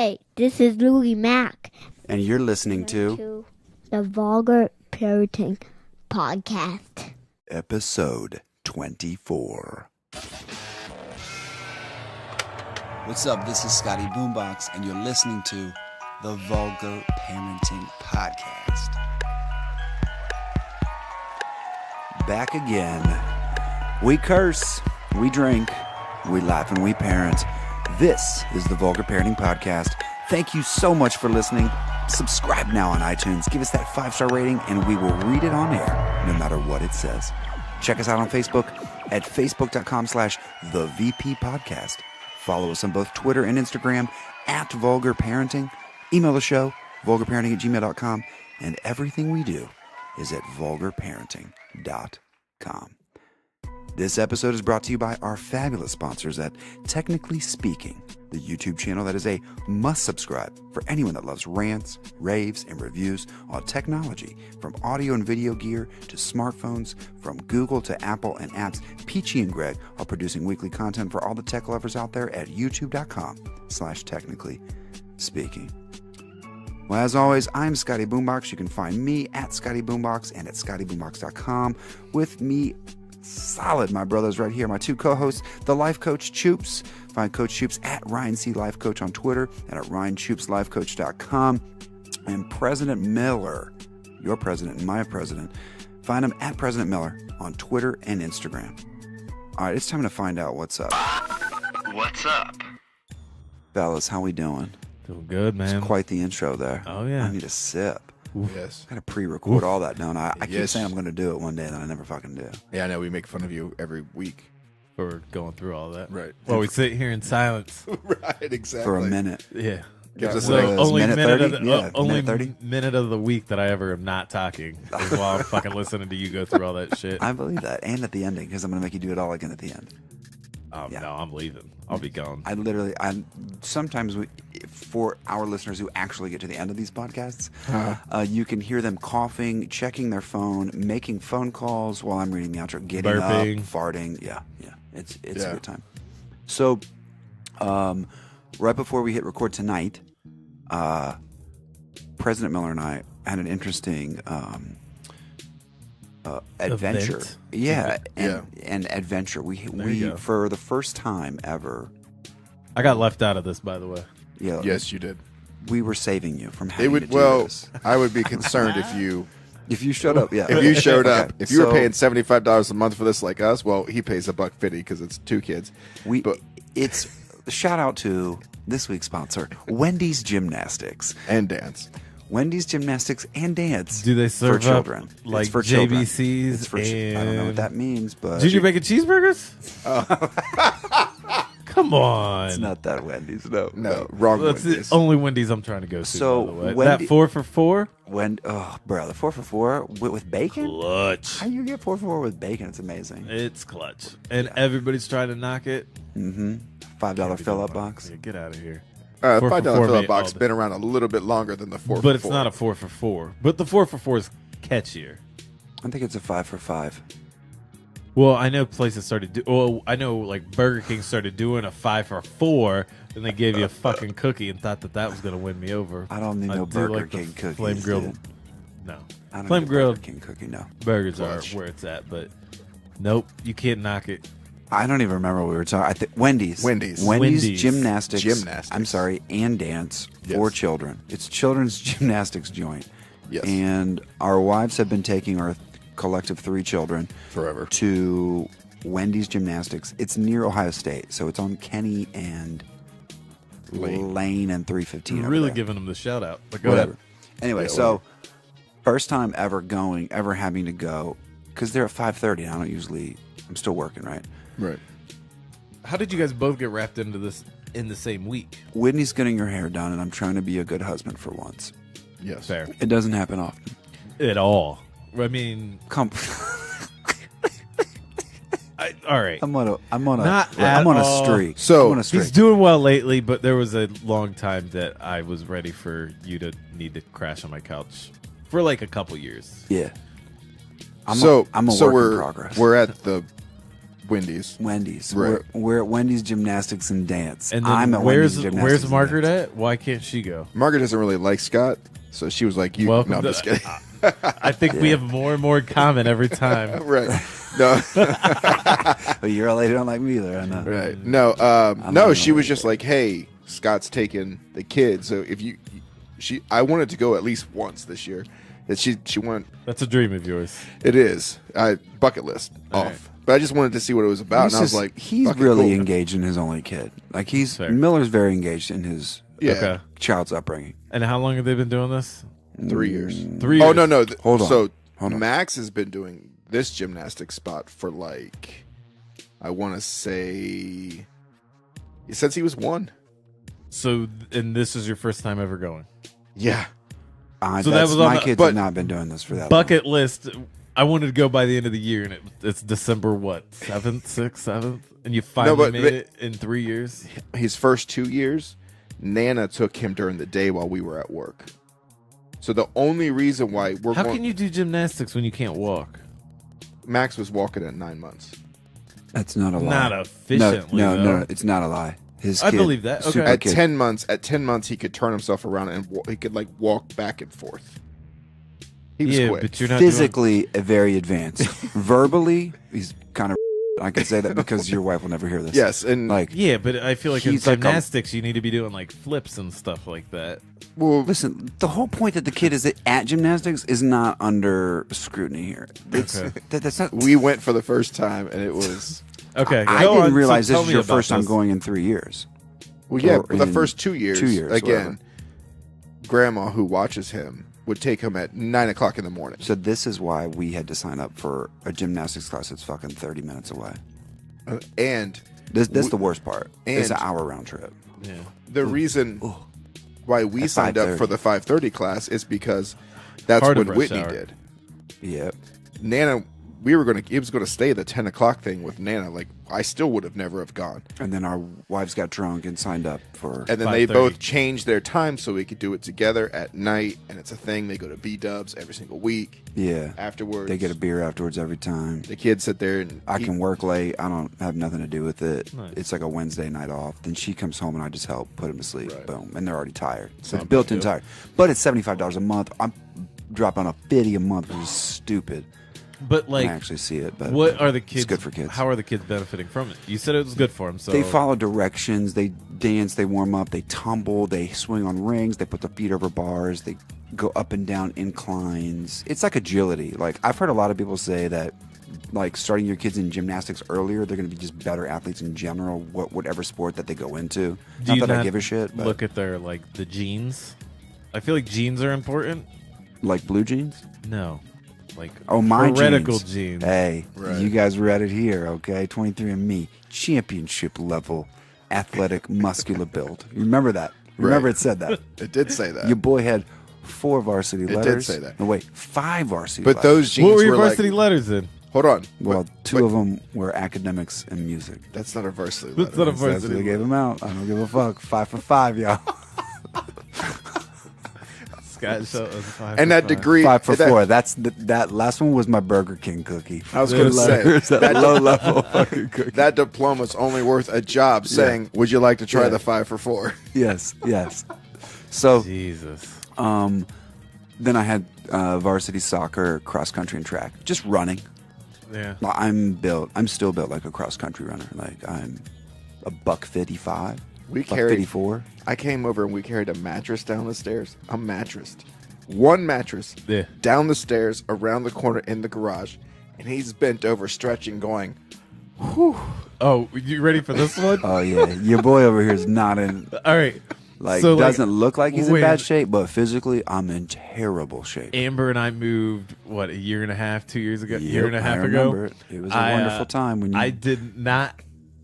Hey, this is Louie Mack. And you're listening to the Vulgar Parenting Podcast. Episode 24. What's up? This is Scotty Boombox, and you're listening to the Vulgar Parenting Podcast. Back again. We curse, we drink, we laugh, and we parent. This is the Vulgar Parenting Podcast. Thank you so much for listening. Subscribe now on iTunes. Give us that 5-star rating, and we will read it on air, no matter what it says. Check us out on Facebook at facebook.com/thevppodcast. Follow us on both Twitter and Instagram at Vulgar Parenting. Email the show, vulgarparenting@gmail.com, and everything we do is at vulgarparenting.com. This episode is brought to you by our fabulous sponsors at Technically Speaking, the YouTube channel that is a must subscribe for anyone that loves rants, raves, and reviews on technology, from audio and video gear to smartphones, from Google to Apple and apps. Peachy and Greg are producing weekly content for all the tech lovers out there at youtube.com/technically speaking. Well, as always, I'm Scotty Boombox. You can find me at Scotty Boombox and at scottyboombox.com. With me, solid, my brothers right here, my two co-hosts, the life coach Choops. Find Coach Choops at Ryan C. Life Coach on Twitter and at RyanChoopsLifeCoach.com. And President Miller, your president and my president. Find him at President Miller on Twitter and Instagram. All right, it's time to find out what's up. What's up? Fellas, how we doing? Doing good, man. It's quite the intro there. Oh, yeah. I need a sip. Yes. I got to pre-record all that, don't I? I keep Yes. saying I'm going to do it one day, and then I never fucking do. Yeah, I know. We make fun of you every week. For going through all that. Right. While we sit here in silence. Right, exactly. For a minute. Yeah. Gives us So like only minute minute 30? of the, Yeah, only minute 30? minute of the week that I ever am not talking is while I'm fucking listening to you go through all that shit. I believe that. And at the ending, because I'm going to make you do it all again at the end. Yeah. No, I'm leaving. I'll be gone. Sometimes for our listeners who actually get to the end of these podcasts, you can hear them coughing, checking their phone, making phone calls while I'm reading the outro, getting Burping. up, farting. Yeah. It's a good time. So, right before we hit record tonight, President Miller and I had an interesting adventure. Event? And adventure. We you go. for the first time ever. I got left out of this, by the way. Yeah. yes, you did. We were saving you from having It would. to do Well, this. I would be concerned if you Showed up, yeah. if you showed up. Okay, If you were so paying $75 a month for this, like us, well, he pays $1.50 because it's 2 kids. It's shout out to this week's sponsor, Wendy's Gymnastics. And dance. Wendy's Gymnastics and dance. Do they serve for children? up like It's for children. JBCs It's for I don't know what that means, but Junior bacon cheeseburgers? Come on. it's not that Wendy's. No. Wrong That's the Wendy's. only Wendy's I'm trying to go to, So, by the way. Wendy- That 4 for $4? The 4 for $4 with bacon. Clutch. How do you get 4 for $4 with bacon? It's amazing. It's clutch. And everybody's trying to knock it. $5 fill-up box. Yeah, get out of here. $5 4 for $4 fill-up made box all been around a little bit longer than the 4 But for it's 4. not a 4 for $4. But the 4 for $4 is catchier. I think it's a 5 for $5. Well, I know places started I know like Burger King started doing a 5 for $4, and they gave you a fucking cookie and thought that was going to win me over. I don't need no do Burger like the King cookies. Flame grilled. Dude. No. I don't Flame need a grilled Burger King cookie. No. burgers Clutch. are where it's at, but nope, you can't knock it. I don't even remember what we were talking. I think Wendy's Wendy's. Gymnastics. I'm sorry, and dance for Yes. children. It's children's gymnastics joint. Yes. And our wives have been taking our collective 3 children Forever. to Wendy's Gymnastics. It's near Ohio State, so it's on Kenny and Lane and 315. You're over really there. giving them the shout out. But go Whatever. ahead. Anyway, Yeah, so first time ever having to go, because they're at 5:30 and I'm still working, right? Right. How did you guys both get wrapped into this in the same week? Whitney's getting her hair done, and I'm trying to be a good husband for once. Yes. Fair. It doesn't happen often. At all. I mean, all right. I'm on a all. streak. So, I'm on a streak. He's doing well lately, but there was a long time that I was ready for you to need to crash on my couch for like a couple years. Yeah. I'm so a so work we're in progress. we're at the Wendy's. Right. We're at Wendy's Gymnastics and Dance. And then I'm at where's Wendy's Gymnastics where's and Margaret Dance. at? Why can't she go? Margaret doesn't really like Scott, so she was like, "You." Welcome No, I'm to- just kidding. I think we have more and more in common every time. Right. No. But you're a lady, don't like me either. I know. Right. No. No. She was just like, "Hey, Scott's taking the kids, so if you." I wanted to go at least once this year. That she went. That's a dream of yours. It is. Bucket list All off. right. But I just wanted to see what it was about, and I was like, he's fucking really cool. engaged in his only kid. Like Fair. Miller's very engaged in his Yeah. Okay. child's upbringing. And how long have they been doing this? 3 years. 3 years. Oh no. Hold on. So Hold on. Max has been doing this gymnastics spot for like, I want to say, since he was 1. So, and this is your first time ever going. Yeah. So that was on my the- kids but- have not been doing this for that Bucket list. I wanted to go by the end of the year, and it's December what 7th, 6th, 7th, and you finally but- made but- it in 3 years. His first 2 years, Nana took him during the day while we were at work. So the only reason why we're How going, can you do gymnastics when you can't walk? Max was walking at 9 months. long. That's not a lie. Not efficiently. No, though. it's not a lie. His I kid, believe that. Okay. super At kid. 10 months, he could turn himself around and he could like walk back and forth. He was Yeah, quick. but you're not doing- physically very advanced. Verbally, he's kind of. I can say that because your wife will never hear this. Yes, and Like, Yeah, but I feel like in He's like a- gymnastics you need to be doing like flips and stuff like that. well, listen, the whole point that the kid is at gymnastics is not under scrutiny here. It's, Okay. that's not. we went for the first time and it was Okay, I go didn't on. realize So this tell is me your about first time this. going in 3 years. well, yeah, Or for the in first 2 years. 2 years, again, whatever. Grandma who watches him would take him at 9 o'clock in the morning. So this is why we had to sign up for a gymnastics class that's fucking 30 minutes away. And That's the worst part. It's an and- hour round trip. Yeah. the reason why we At signed up 5:30. for the 5:30 class is because that's Part of when rush Whitney hour. did. Yep. Nana, it was going to stay the 10 o'clock thing with Nana. Like, I still would have never have gone. And then our wives got drunk and signed up for. And then they 5:30. both changed their time so we could do it together at night. And it's a thing. They go to B-dubs every single week. Yeah. Afterwards, They get a beer afterwards every time. the kids sit there and I eat. can work late. I don't have nothing to do with it. Nice. It's like a Wednesday night off. Then she comes home and I just help put them to sleep. Right. Boom. And they're already tired. So Sounds it's built in good. tired. But it's $75 a month. I'm dropping a $50 a month, which is stupid. But like, I actually see it. But what are the kids? It's good for kids. How are the kids benefiting from it? You said it was good for them. So They follow directions. They dance. They warm up. They tumble. They swing on rings. They put their feet over bars. They go up and down inclines. It's like agility. Like, I've heard a lot of people say that, like, starting your kids in gymnastics earlier, they're going to be just better athletes in general, whatever sport that they go into. Do you Not that I not give a shit, but look at their like the genes. I feel like genes are important. like blue jeans. No, like Oh, my heretical genes. genes. Hey, Right. you guys read it here, okay? 23andMe, championship level, athletic, muscular build. You remember that? Remember Right. it said that. It did say that. Your boy had 4 varsity did letters. say that. No, wait, 5 varsity but letters. those jeans What were your were varsity like, letters in? hold on. Well, But- 2 of them were academics and music. That's not a varsity That's letter. not a That's what varsity. they gave them out. I don't give a fuck. 5 for 5, y'all. Scott, so it was 5 And for that 5. degree, 5 for that- 4. That last one was my Burger King cookie. I was going to say that low level fucking cookie. that diploma's only worth a job saying, "Would you like to try Yeah. the 5 for 4?" Yes. So, Jesus. then I had varsity soccer, cross country, and track. Just running. Yeah. Like, I'm still built like a cross country runner. Like, I'm a $155. We $154. carried. I came over and we carried a mattress down the stairs. A mattress, one mattress, Yeah. down the stairs, around the corner in the garage, and he's bent over, stretching, going. Oh, you ready for this one? Oh yeah, your boy over here is not in. All right. Like, So, doesn't look like he's in when bad shape, but physically, I'm in terrible shape. Amber and I moved, what, a year and a half, 2 years ago? Yep, year and a half I ago? remember it. It was a wonderful time when you. I did not.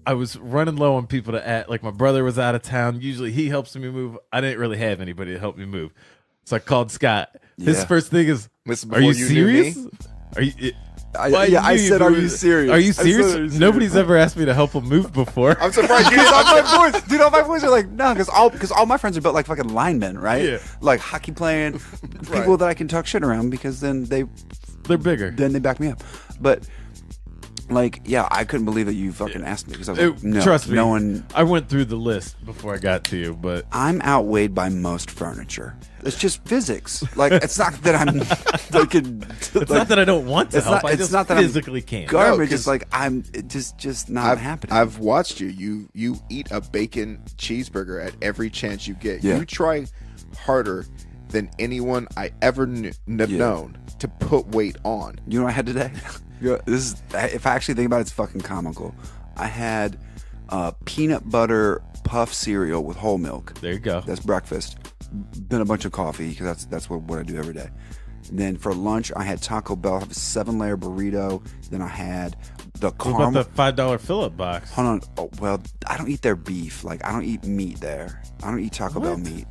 I was running low on people to add. Like, my brother was out of town. Usually he helps me move. I didn't really have anybody to help me move. So I called Scott. His Yeah. first thing is, This is are you before you knew me? serious? Are you? I Why I you said, "Are do you it? serious? Are you I said, "Are you serious? serious?" Nobody's ever asked me to help him move before. I'm surprised you Dude, all didn't. my boys, all my boys are like, no, because all my friends are built like fucking linemen, right? Yeah. Like hockey playing people that I can talk shit around because then they They're bigger. back me up. But Like, yeah, I couldn't believe that you fucking asked me because I was like, no, Trust me, no one. I went through the list before I got to you, but I'm outweighed by most furniture. It's just physics. Like, it's not that I'm looking. it's not that I don't want to help. I it's just not that physically can't. Garbage. 'cause It's like just not happening. I've watched you. You eat a bacon cheeseburger at every chance you get. Yeah. You try harder than anyone I ever known to put weight on. You know what I had today? This is, if I actually think about it, it's fucking comical. I had peanut butter puff cereal with whole milk. There you go. That's breakfast. Then a bunch of coffee because that's what I do every day. And then for lunch, I had Taco Bell. I have a 7-layer burrito. Then I had the What caramel. about the $5 fill-up box? Hold on. Oh, well, I don't eat their beef. Like, I don't eat meat there. I don't eat Taco Bell meat.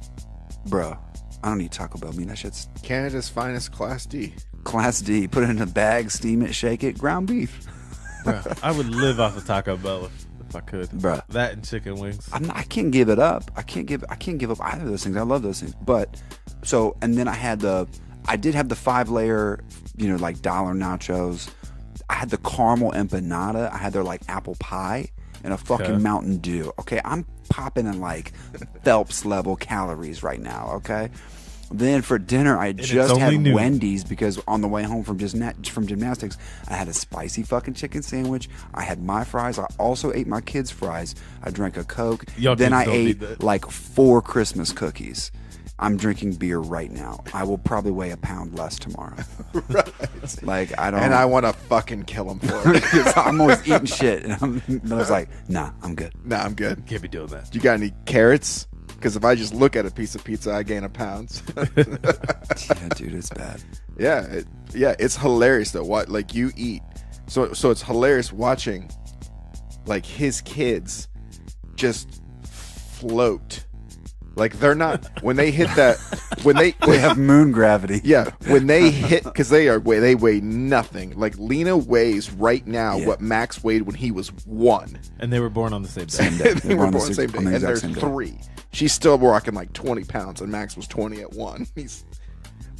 Bruh, I don't eat Taco Bell meat. That shit's Canada's finest Class D. Class D. Put it in a bag, steam it, shake it, ground beef. Bruh, I would live off of Taco Bell if I could. Bruh. That and chicken wings. I can't give it up. I can't give up either of those things. I love those things. But so, and then I did have the 5-layer, like dollar nachos. I had the caramel empanada. I had their like apple pie and a fucking Okay. Mountain Dew. Okay, I'm popping in like Phelps level calories right now. Okay. Then for dinner, I just only had noon. Wendy's because on the way home from gymnastics, I had a spicy fucking chicken sandwich. I had my fries. I also ate my kids' fries. I drank a Coke. Y'all Then kids I don't need ate that. like 4 Christmas cookies. I'm drinking beer right now. I will probably weigh a pound less tomorrow. Right. Like, I don't. And I want to fucking kill him for it. because I'm always eating shit. And I was like, nah, I'm good. Nah, I'm good. Can't be doing that. You got any carrots? Because if I just look at a piece of pizza, I gain a pound. Yeah, dude, it's bad. Yeah, it's hilarious though. What like you eat, so it's hilarious watching, like his kids, just float, like they're not when they hit that when they have moon gravity. yeah when they hit because they weigh nothing. Like Lena weighs right now Yeah. what Max weighed when he was 1. And they were born on the same day. Same day. They were on the born the same day, on the and exact they're same day. 3. She's still rocking like 20 pounds, and Max was 20 at 1.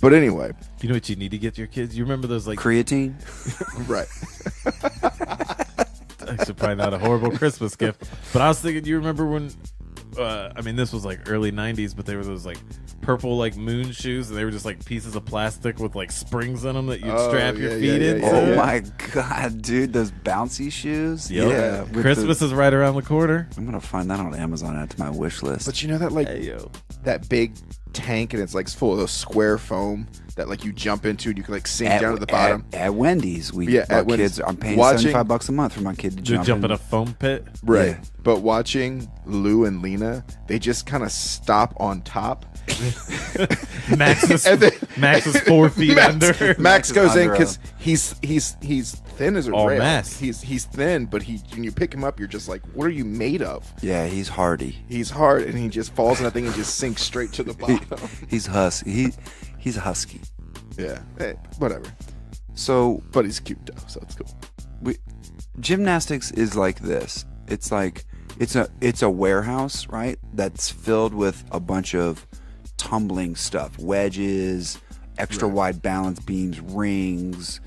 But anyway, You know what you need to get your kids? You remember those like Creatine. right. actually probably not a horrible Christmas gift. But I was thinking, you remember when I mean this was like early 90s, but they were those like purple like moon shoes, and they were just like pieces of plastic with like springs in them that you'd Oh, strap your feet yeah. into. Oh my god, dude, those bouncy shoes. Yep. Yeah, with Christmas is right around the corner. I'm gonna find that on Amazon. Add to my wish list. But you know that like Hey yo. that big tank, and it's like full of those square foam that like you jump into and you can like sink down to the bottom. At Wendy's, Yeah, our at Wendy's. kids. I'm paying Watching- $75 a month for my kid to To jump in a foam pit. Right. Yeah. But watching Lou and Lena, they just kind of stop on top. Max is And then- 4 feet under. Max is goes in under because he's thin as a All rail. mass. He's thin, but when you pick him up, you're just like, what are you made of? Yeah, he's hardy. He's hard, and he just falls in that thing and just sinks straight to the bottom. He's husky. He's a husky. Yeah. Hey, whatever. So But he's cute though, so it's cool. gymnastics is like this. It's like it's a warehouse, right? That's filled with a bunch of tumbling stuff, wedges, extra wide balance beams, rings,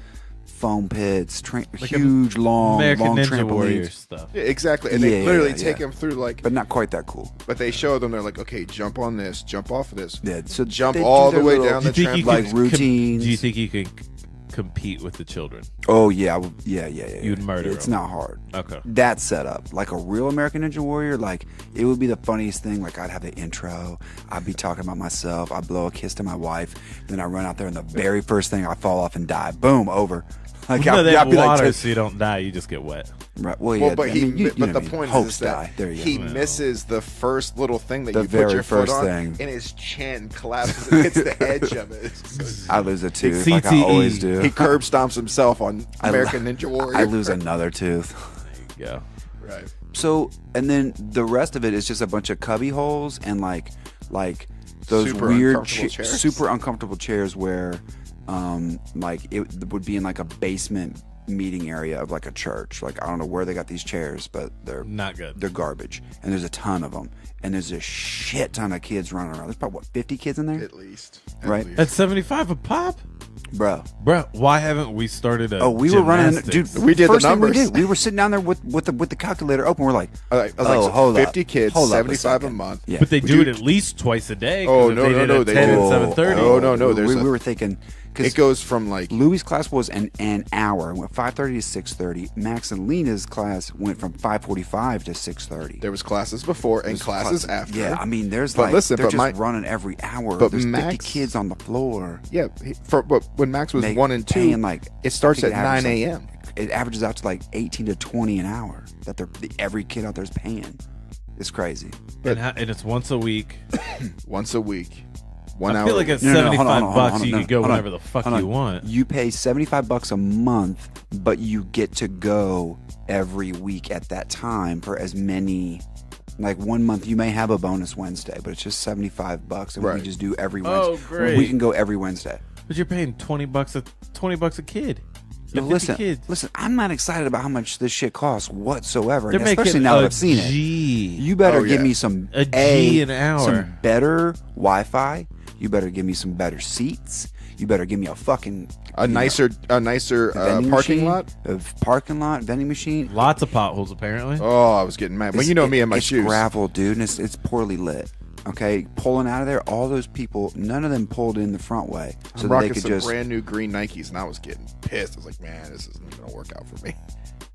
foam pits, huge long American Ninja trampolines. Warrior stuff. Yeah, exactly. And they Yeah, literally yeah, take yeah. him through like, But not quite that cool. but they show them. They're like, okay, jump on this, jump off of this, Yeah, so jump they do all the their way little- down Do the you think you trampoline. like could routines. do you think you can compete with the children? Oh yeah, yeah. You'd murder It's them. not hard. Okay. That setup, like a real American Ninja Warrior, like it would be the funniest thing. Like I'd have the intro, I'd be talking about myself, I'd blow a kiss to my wife, then I run out there and the very first thing I fall off and die. Boom, over. Like No, they have I'd be water, like, so you don't die. You just get wet. right, well, Well, yeah, but I mean, you but know the what I mean. point Hopes is that die. There you he go. misses the first little thing that The you put very your foot first on, thing. and his chin collapses and hits the edge of it. I lose a tooth, It's like I CTE. always do. He curb stomps himself on I American Ninja Warrior. I lose another tooth. There you go. Right. So, and then the rest of it is just a bunch of cubby holes and like those Super weird, uncomfortable chairs. super uncomfortable chairs where, like it would be in like a basement meeting area of like a church. Like I don't know where they got these chairs, but they're Not good. They're garbage, and there's a ton of them, and there's a shit ton of kids running around. There's probably 50 kids in there, At least. Right. At 75 a pop? Bro, why haven't we started a we were running, gymnastics? dude. We did the first thing numbers. We were sitting down there with the calculator open. We're like, I was like, hold 50 up. kids, Hold up a 75 a second. month. Yeah. But they do it at least twice a day. Oh, if no, they no, did no, at they 10 do. and 7:30. Oh, no, we there's were thinking because It goes from like Louis' class was an hour. It went 5:30 to 6:30. Max and Lena's class went from 5:45 to 6:30. there was classes before and classes after. Yeah, I mean, there's But listen, they're but just my- running every hour. but There's 50 Max- kids on the floor. Yeah, but when Max was 1 and 2, paying like it starts I at think it 9 averages a.m. It averages out to like 18 to 20 an hour that every kid out there's paying. It's crazy. And it's once a week. Once a week. 1 I hour. feel like at No, hold on, 75 hold on, bucks, hold on, you no, could go hold on, whenever the fuck hold on. you want. You pay $75 a month, but you get to go every week at that time for as many. Like 1 month, you may have a bonus Wednesday, but it's just $75, and we Right. just do every Wednesday. Oh, great. We can go every Wednesday. But you're paying $20 a kid. You No, have 50 kids. listen. I'm not excited about how much this shit costs whatsoever, They're and especially making now a that I've seen it. G. You better Oh, give yeah. me some A G an hour. some better Wi-Fi. You better give me some better seats. You better give me a fucking a nicer vending parking machine, lot. a parking lot, vending machine. Lots of potholes, apparently. Oh, I was getting mad. Well, you know me and my it's shoes. gravel, dude, and it's poorly lit. Okay, pulling out of there, all those people, none of them pulled in the front way, so I'm that rocking they could some just. brand new green Nikes, and I was getting pissed. I was like, man, this isn't going to work out for me.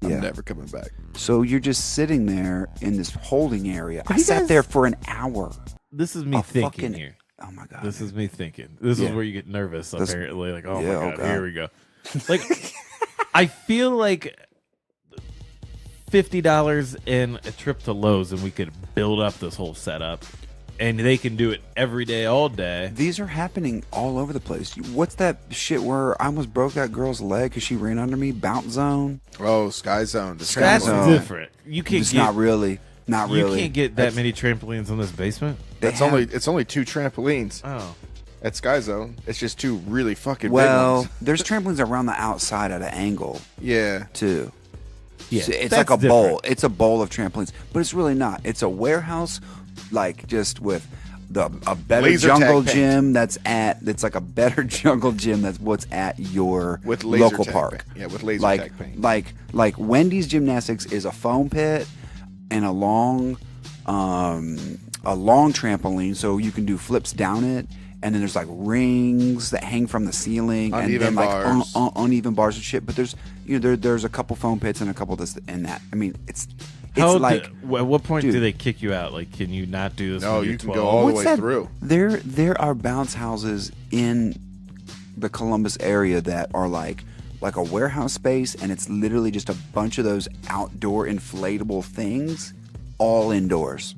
I'm Yeah. never coming back. So you're just sitting there in this holding area. I you sat guys- there for an hour. This is me A thinking fucking- here. Oh my god. This is me thinking. This Yeah. is where you get nervous, This- apparently. Like, oh Yeah, my oh God, God. here we go. Like, I feel like $50 in a trip to Lowe's, and we could build up this whole setup, and they can do it every day, all day. These are happening all over the place. What's that shit where I almost broke that girl's leg because she ran under me? Bounce zone? Oh, Sky Zone. The That's Zone. different. You can't It's get not really. Not you really. can't get that many trampolines in this basement. They It's have- only 2 trampolines Oh, at Sky Zone. It's just 2 really fucking big Well, ones. there's trampolines around the outside at an angle Yeah. too. yeah. So it's that's like a different. bowl. It's a bowl of trampolines, but it's really not. It's a warehouse, like just with a better Laser tag jungle paint. gym that's like a better jungle gym that's what's at your With laser local tag park. paint. Yeah, with laser like tag paint. like Wendy's Gymnastics is a foam pit and a long trampoline, so you can do flips down it. And then there's like rings that hang from the ceiling, and Uneven then like bars. uneven bars and shit. But there's there's a couple foam pits and a couple this and that. I mean, it's How like at what point dude. do they kick you out? Like, can you not do this? No, when you you're can 12? go all the what's way that? through. There are bounce houses in the Columbus area that are like a warehouse space, and it's literally just a bunch of those outdoor inflatable things, all indoors.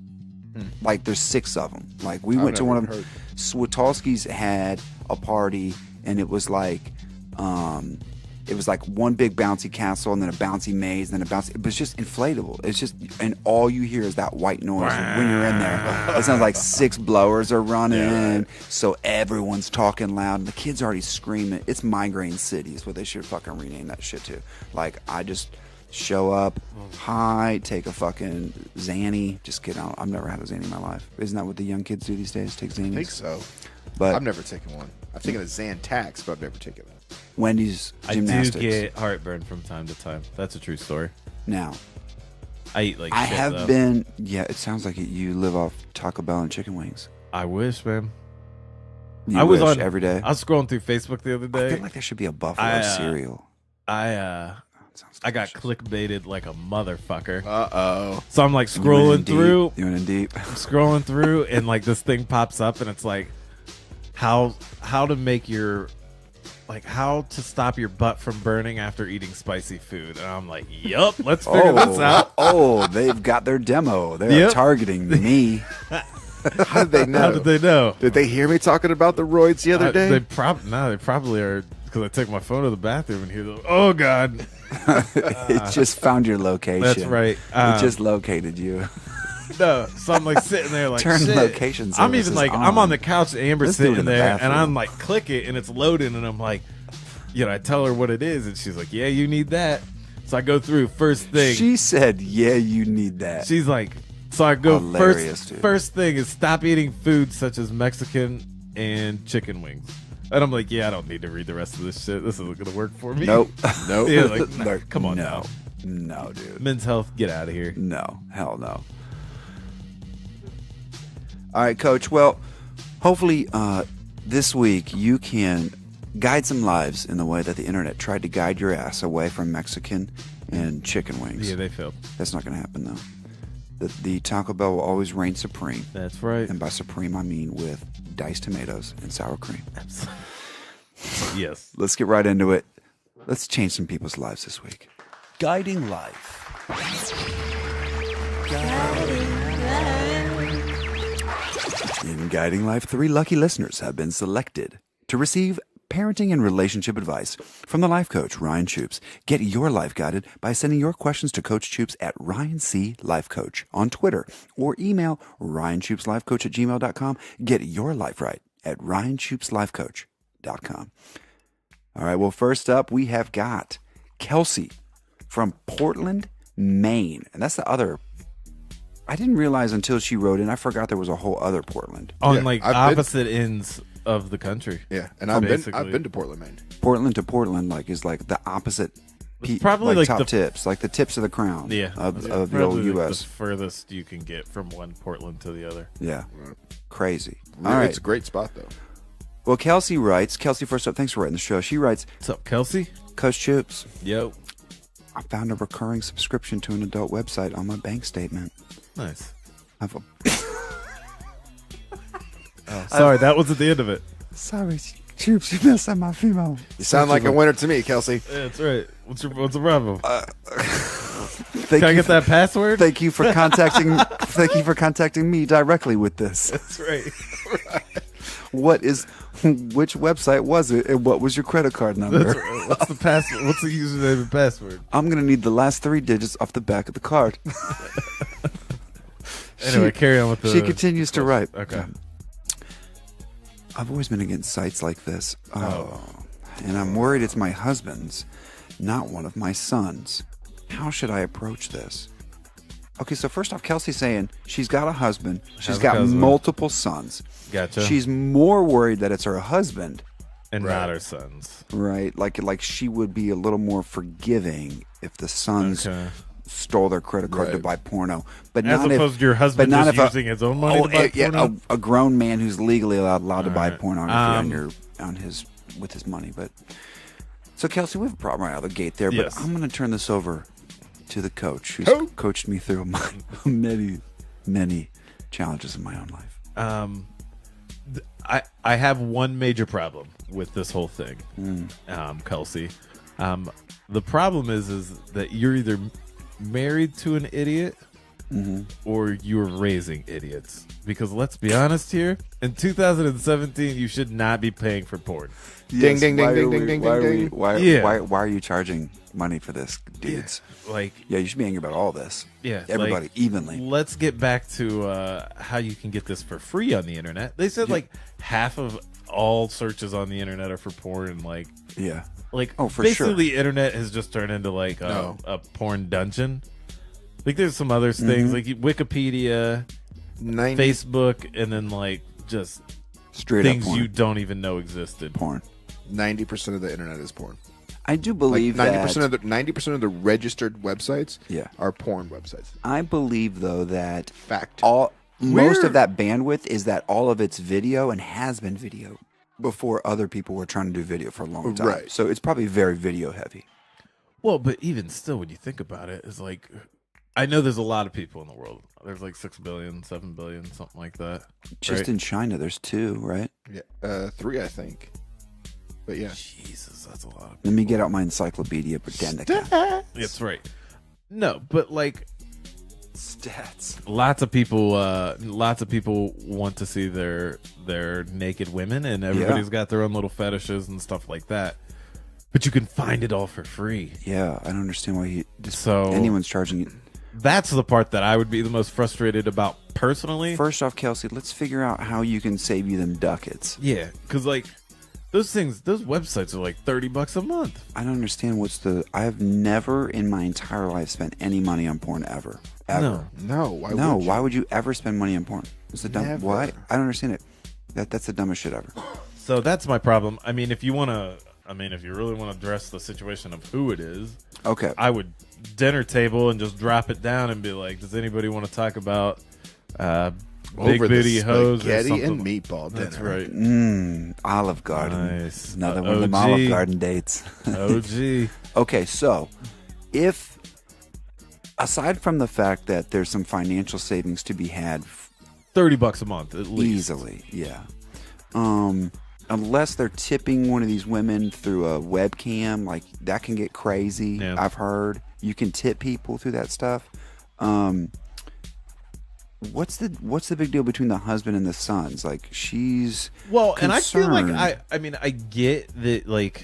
Like there's 6 of them. Like we went to never one of heard. them. Swatowski's had a party, and it was like one big bouncy castle, and then a bouncy maze, and then a bouncy. It was just inflatable. It's just, and all you hear is that white noise when you're in there. It sounds like 6 blowers are running, so everyone's talking loud, and the kids already screaming. It's Migraine City is what they should fucking rename that shit to. Like I just show up, hi, take a fucking Xanny. Just kidding. I've never had a Xanny in my life. Isn't that what the young kids do these days? Take Xannies? I think so. But I've never taken one. I've taken a Xantax, but I've never taken that. Wendy's I Gymnastics. do get heartburn from time to time. That's a true story. Now, I eat like I shit, have though. been, yeah, it sounds like you live off Taco Bell and chicken wings. I wish, man. You I was wish on every day. I was scrolling through Facebook the other I day. feel like there should be a Buffalo I, cereal. Sounds I got delicious. clickbaited like a motherfucker. Uh-oh. So I'm like You went in scrolling deep. through, You went in deep. scrolling through, and like this thing pops up, and it's like how to make your how to stop your butt from burning after eating spicy food. And I'm like, yup, let's figure this out. Oh, they've got their demo. They're Yep. targeting me. How did they know? How did they know? Did they hear me talking about the roids the other day? They probably are, because I took my phone to the bathroom and hear the, oh God. It just found your location. That's right. It just located you. No, so I'm like sitting there like Turn shit. location I'm even services like on. I'm on the couch, Amber's Let's do it sitting in the there, and bathroom. I'm like click it, and it's loading, and I'm like, I tell her what it is, and she's like, yeah, you need that. So I go through first thing. She said, yeah, you need that. She's like, so I go Hilarious, dude. first thing is stop eating food such as Mexican and chicken wings. And I'm like, yeah, I don't need to read the rest of this shit. This isn't gonna work for me. Nope. Yeah, like, nah, come on now. No, dude. Men's Health, get out of here. No, hell no. All right, Coach. Well, hopefully this week you can guide some lives in the way that the internet tried to guide your ass away from Mexican and chicken wings. Yeah, they failed. That's not going to happen, though. The Taco Bell will always reign supreme. That's right. And by supreme, I mean with diced tomatoes and sour cream. Yes. Let's get right into it. Let's change some people's lives this week. Guiding life. In Guiding Life, 3 lucky listeners have been selected to receive parenting and relationship advice from the life coach, Ryan Choops. Get your life guided by sending your questions to Coach Choops at Ryan C. Life Coach on Twitter or email ryanchoopslifecoach@gmail.com. Get your life right at ryanchoopslifecoach.com. All right, well, first up, we have got Kelsey from Portland, Maine. And that's the other. I didn't realize until she wrote in. I forgot there was a whole other Portland. On Yeah, like I've been- opposite ends of the country. Yeah, and I've Basically. been to Portland, Maine. Portland to Portland, like, is like the opposite. Probably like top the- tips, like the tips of the crown. Yeah. of the Probably old like U.S. the furthest you can get from one Portland to the other. Yeah, crazy. Really, All right. It's a great spot, though. Well, Kelsey writes. Kelsey, first up, thanks for writing the show. She writes, What's up, Kelsey? Coach Choops, Yo. I found a recurring subscription to an adult website on my bank statement. Nice. I've Sorry, that was at the end of it. Sorry, Choops, you messed up my female. You sound like a winner to me, Kelsey. Yeah, that's right. What's the problem? Thank Can I you get that password? Thank you for contacting. Thank you for contacting me directly with this. That's right. Which website was it, and what was your credit card number? That's right. What's the password? What's the username and password? I'm gonna need the last 3 digits off the back of the card. Anyway, carry on with the. She continues to write. Okay. I've always been against sites like this. And I'm worried it's my husband's, not one of my sons. How should I approach this? Okay, so first off, Kelsey's saying she's got a husband. She's got multiple sons. Gotcha. She's more worried that it's her husband, and not her sons. right? Like she would be a little more forgiving if the sons stole their credit card to buy porno, but As not opposed if to your husband but not just if using his own money to buy porno? a grown man who's legally allowed to buy right. pornography with his money. But so Kelsey, we have a problem right out of the gate there. Yes. But I'm going to turn this over to the coach who's coached me through many challenges in my own life. I have one major problem with this whole thing, Kelsey. The problem is that you're either married to an idiot or you're raising idiots. Because let's be honest here, in 2017, you should not be paying for porn. Ding, ding, ding, ding, ding, ding, ding. Why are you charging money for this, dudes? Like, Yeah, you should be angry about all this. yeah, Everybody, like, evenly. Let's get back to how you can get this for free on the internet. They said like half of all searches on the internet are for porn. Like, Yeah. for basically sure. the internet has just turned into like a porn dungeon. Like there's some other things like Wikipedia, 90, Facebook, and then like just Straight things up porn. you don't even know existed. Porn. 90% of the internet is porn. I do Like believe 90% of the 90% of the registered websites Yeah. are porn websites. I believe though that Fact. most of that bandwidth is that all of it's video and has been video before other people were trying to do video for a long time. Right. So it's probably very video heavy. Well, but even still, when you think about it, it's like I know there's a lot of people in the world. There's like 6 billion, 7 billion, something like that. Just right? in China, there's 2, right? Yeah, 3 I think. But yeah, Jesus, that's a lot of people. Let me get out my encyclopedia Britannica. That's right. No, but like Stats. lots of people want to see their naked women, and everybody's got their own little fetishes and stuff like that. But you can find it all for free. Yeah, I don't understand why So anyone's charging it. that's the part that I would be the most frustrated about personally. First off, Kelsey, let's figure out how you can save you them ducats. Yeah, because like those websites are like $30 a month. I don't understand I've never in my entire life spent any money on porn ever. Ever. no. Why would you ever spend money on porn? It's the dumb. Never. Why? I don't understand it. That's the dumbest shit ever. So that's my problem. I mean, if you really want to address the situation of who it is, Okay. I would dinner table and just drop it down and be like, does anybody want to talk about big Over booty the hose or spaghetti something? and meatball dinner. That's right. Olive Garden. Nice. Another one of them Olive Garden dates. OG. Okay, so if aside from the fact that there's some financial savings to be had $30 a month at least. easily, yeah. Unless they're tipping one of these women through a webcam, like that can get crazy. Yeah. I've heard you can tip people through that stuff. What's the big deal between the husband and the sons? Like she's And I feel like concerned. I get that. Like,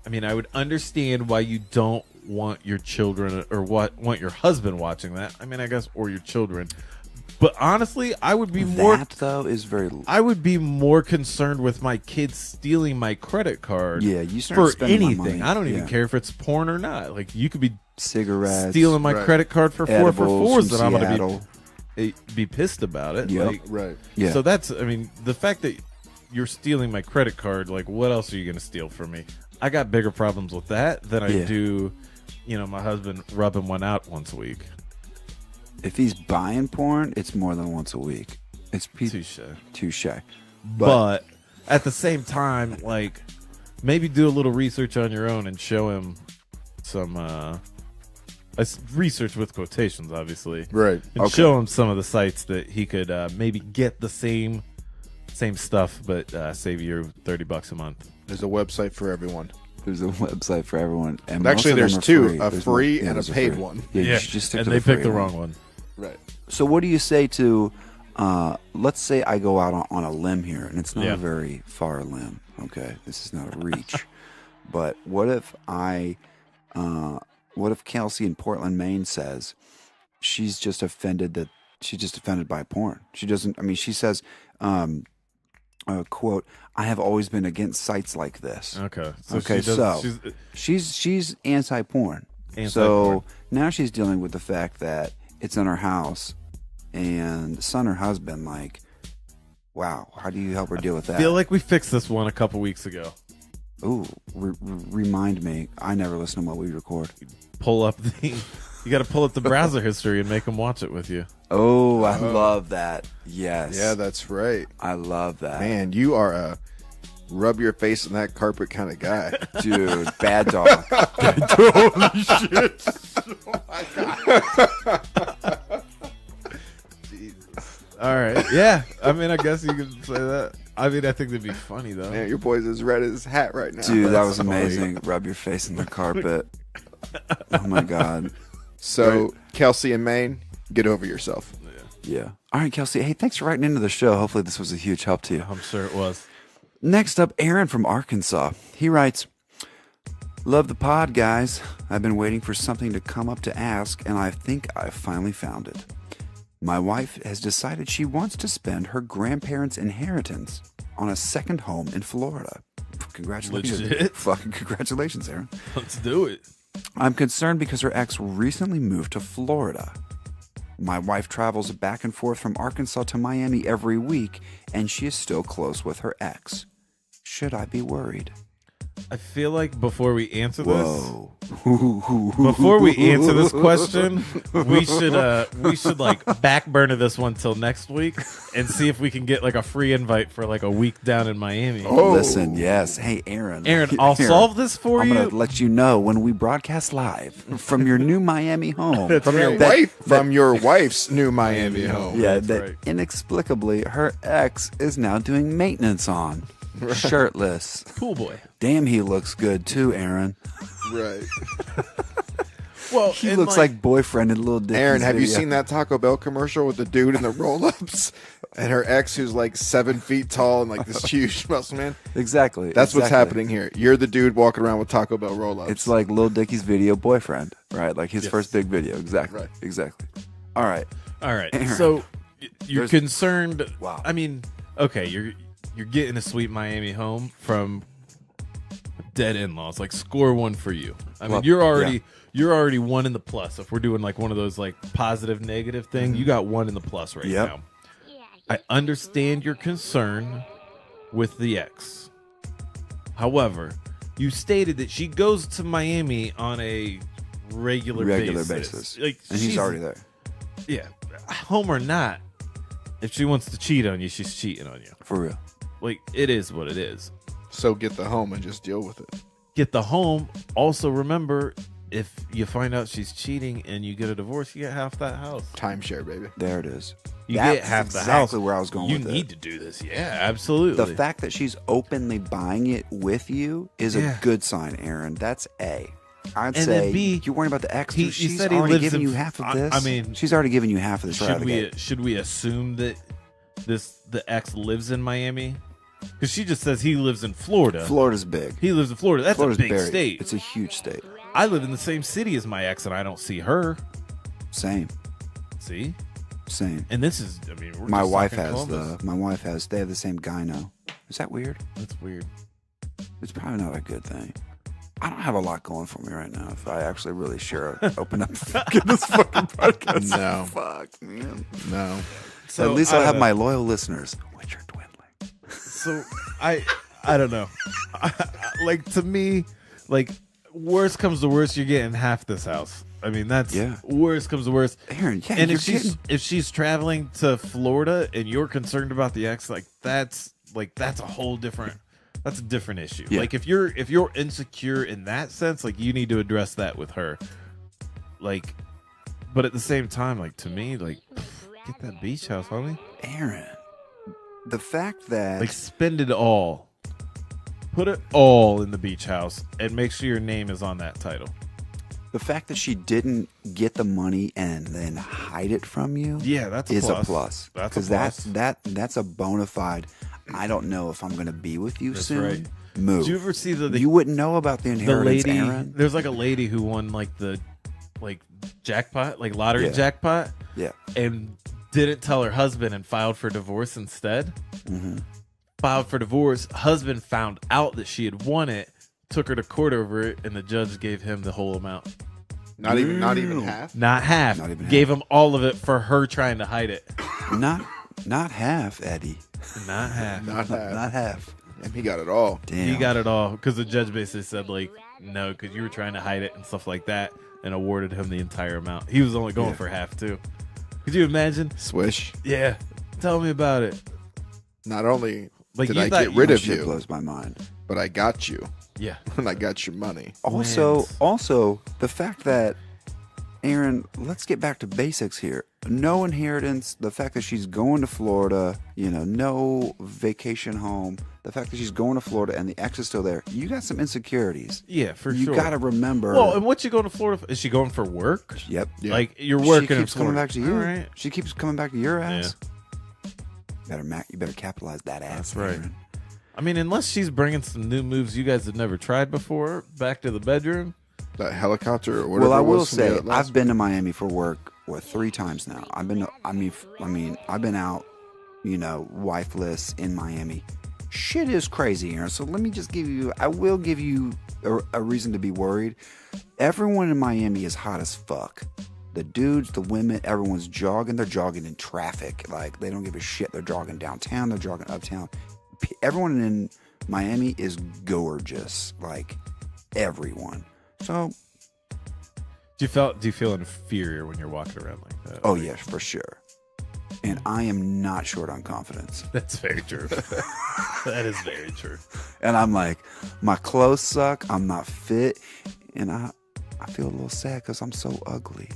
I mean, I would understand why you don't want your children or want your husband watching that. I mean, I guess, or your children. But honestly, I would be that though is very. I would be more concerned with my kids stealing my credit card. Yeah, you start for spending my anything. money. I don't even Yeah. care if it's porn or not. Like you could be Cigarettes, stealing my Right. credit card for edibles 4 for 4s, from and I'm going Seattle. to be pissed about it. Yep. Like, Right. Yeah. So that's, I mean, the fact that you're stealing my credit card, like, what else are you going to steal from me? I got bigger problems with that than I Yeah. do, my husband rubbing one out once a week. If he's buying porn, it's more than once a week. It's touche. But at the same time, like, maybe do a little research on your own and show him some research with quotations, obviously. Right. And Okay. show him some of the sites that he could maybe get the same stuff, but save you $30 a month. There's a website for everyone. There's a website for everyone, and Actually, most there's of them are two: free. a There's free one- yeah, and a there's paid free. one. Yeah, you should just stick and to they the free picked the one. wrong one. Right. So, what do you say to? Let's say I go out on a limb here, and it's not Yeah. a very far limb. Okay, this is not a reach. But what if what if Kelsey in Portland, Maine, says she's just offended by porn? She doesn't. I mean, she says, "quote I have always been against sites like this." Okay. Okay, she's anti-porn. So Anti-porn. now she's dealing with the fact that it's in her house, and son or husband, like, wow, how do you help her deal with I that? feel like we fixed this one a couple weeks ago. Ooh, remind me. I never listen to what we record. You got to pull up the browser history and make them watch it with you. Oh, I love that. Yes. Yeah, that's right. I love that. Man, you are a rub your face in that carpet kind of guy. Dude, bad dog. Holy shit. All right. Yeah. I mean, I guess you could say that. I mean, I think that'd be funny, though. Man, your boy's as red as his hat right now. Dude, that That's was funny. amazing. Rub your face in the carpet. Oh, my God. So, Kelsey and Maine, get over yourself. Yeah. All right, Kelsey. Hey, thanks for writing into the show. Hopefully this was a huge help to you. I'm sure it was. Next up, Aaron from Arkansas. He writes, "Love the pod, guys. I've been waiting for something to come up to ask, and I think I've finally found it. My wife has decided she wants to spend her grandparents' inheritance on a second home in Florida." Congratulations. Legit? Fucking congratulations, Aaron. Let's do it. "I'm concerned because her ex recently moved to Florida. My wife travels back and forth from Arkansas to Miami every week, and she is still close with her ex. Should I be worried?" I feel like before we answer this, Whoa. before we answer this question, we should like back burner this one till next week and see if we can get like a free invite for like a week down in Miami. Oh. Listen, yes. Hey, Aaron. I'll solve this for I'm you. going to let you know when we broadcast live from your new Miami home. From your wife's new Miami home. Yeah, That's that right. inexplicably her ex is now doing maintenance on. Shirtless. Pool boy. Damn, he looks good too, Aaron. Right. Well, He and, looks like boyfriend in Little Dicky's Aaron, have you video. seen that Taco Bell commercial with the dude in the roll-ups and her ex who's like 7 feet tall and like this huge muscle man? Exactly. That's what's exactly. happening here. You're the dude walking around with Taco Bell roll-ups. It's like Lil Dicky's video boyfriend, right? Like his first big video. Exactly. Right. Exactly. All right. all right. Aaron. So you're There's- concerned. Wow. I mean, okay, you're getting a sweet Miami home from dead in-laws. Like, score one for you. I mean, Well, you're already one in the plus. If we're doing like one of those like positive negative thing, you got one in the plus right Yep. now. I understand your concern with the ex. However, you stated that she goes to Miami on a regular basis. Like, And he's already there. Yeah, home or not, if she wants to cheat on you, she's cheating on you. For real. Like, it is what it is. So get the home and just deal with it. Get the home. Also, remember, if you find out she's cheating and you get a divorce, you get half that house. Timeshare, baby. There it is. You That's get half the house. exactly where I was going You with it. need to do this. Yeah, absolutely. The fact that she's openly buying it with you is Yeah. a good sign, Aaron. That's A. I'd And say then B, you're worrying about the ex. you She's said he already lives giving in- you half of I- this. I mean, she's already giving you half of this right out of the gate. should we assume that the ex lives in Miami? Because she just says he lives in Florida. Florida's big. He lives in Florida. That's Florida's a big very- state. It's a huge state. I live in the same city as my ex, and I don't see her. Same. See, Same. and this is, I mean, we're My just wife talking has Columbus. they have the same gyno. Is that weird? That's weird. It's probably not a good thing. I don't have a lot going for me right now. If I actually really open up get this fucking podcast. No. Fuck, man. No. So At least I I'll have don't my loyal listeners, which are dwindling. So I don't know. Like, to me, like, worst comes to worst, you're getting half this house. I mean, that's worst comes to worst. Aaron, yeah, And you're if she's traveling to Florida and you're concerned about the ex, that's a whole different. That's a different issue. Yeah. Like, if you're insecure in that sense, like, you need to address that with her. Like, but at the same time, like, to me, like, get that beach house, homie. Aaron, the fact that Like, spend it all. Put it all in the beach house and make sure your name is on that title. the fact that she didn't get the money and then hide it from you, Yeah, that's a is plus. a plus. That's a Because plus. that's a bona fide. I don't know if I'm going to be with you That's soon. right. Move. Did you ever see you wouldn't know about the the inheritance, lady? Aaron. There's like a lady who won like the jackpot, like lottery Yeah. jackpot, Yeah. and didn't tell her husband and filed for divorce instead. Mm-hmm. Filed for divorce. Husband found out that she had won it, took her to court over it, and the judge gave him the whole amount. Not even half. Not half. Not even Gave half. him all of it for her trying to hide it. Not half, Eddie. Not half. Not half. Not half. And he got it all. Damn. He got it all because the judge basically said, like, no, because you were trying to hide it and stuff like that, and awarded him the entire amount. He was only going for half too. Could you imagine? Swish. Yeah. Tell me about it. Not only Like, did you I thought get rid of Shit you, blows my mind. but I got you. Yeah. And I got your money. Also, the fact that Aaron, let's get back to basics here. No inheritance. The fact that she's going to Florida, no vacation home. The fact that she's going to Florida and the ex is still there. You got some insecurities. Yeah, for You sure. got to remember. Well, and what you going to Florida for? Is she going for work? Yep. Yeah. Like, you're working She in keeps coming Florida. back to you. All right. She keeps coming back to your ass. You better capitalize that ass. That's right. Aaron. I mean, unless she's bringing some new moves you guys have never tried before back to the bedroom. That helicopter or whatever. Well, I it will was from say the last- I've been to Miami for work 3 times now. I've been out, wifeless in Miami. Shit is crazy, Aaron. So let me just I will give you a reason to be worried. Everyone in Miami is hot as fuck. The dudes, the women, everyone's jogging. They're jogging in traffic. Like, they don't give a shit. They're jogging downtown. They're jogging uptown. Everyone in Miami is gorgeous. Like, everyone. So, Do you feel inferior when you're walking around like that? oh yes, for sure. And I am not short on confidence. That's very true. That is very true. And I'm like, my clothes suck. I'm not fit. And I feel a little sad because I'm so ugly.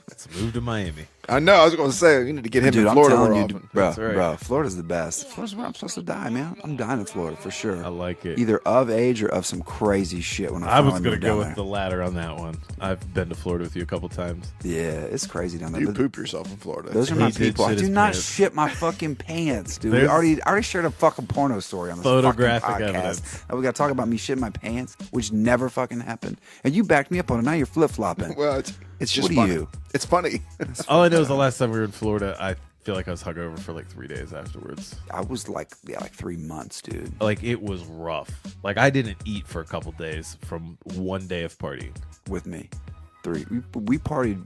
Let's move to Miami. I know. I was going to say, you need to get him Dude, in I'm Florida telling more you, often. That's right. bro, Florida's the best. Florida's where I'm supposed to die, man. I'm dying in Florida for sure. I like it. Either of age or of some crazy shit when I was finally going to move go down with the latter on that one. I've been to Florida with you a couple times. there. Yeah, it's crazy down there. You But poop yourself in Florida. those are He my did people. I shit do his not pants. shit my fucking pants, dude. There's- I already shared a fucking porno story on this Photographic fucking podcast. evidence. And we got to talk about me shitting my pants, which never fucking happened. And you backed me up on it. Now you're flip flopping. Well, it's just What are funny. you? It's funny. All I know is the last time we were in Florida, I feel like I was hungover for like 3 days afterwards. I was like 3 months, dude. Like, it was rough. Like, I didn't eat for a couple days from one day of partying. With me, 3. We partied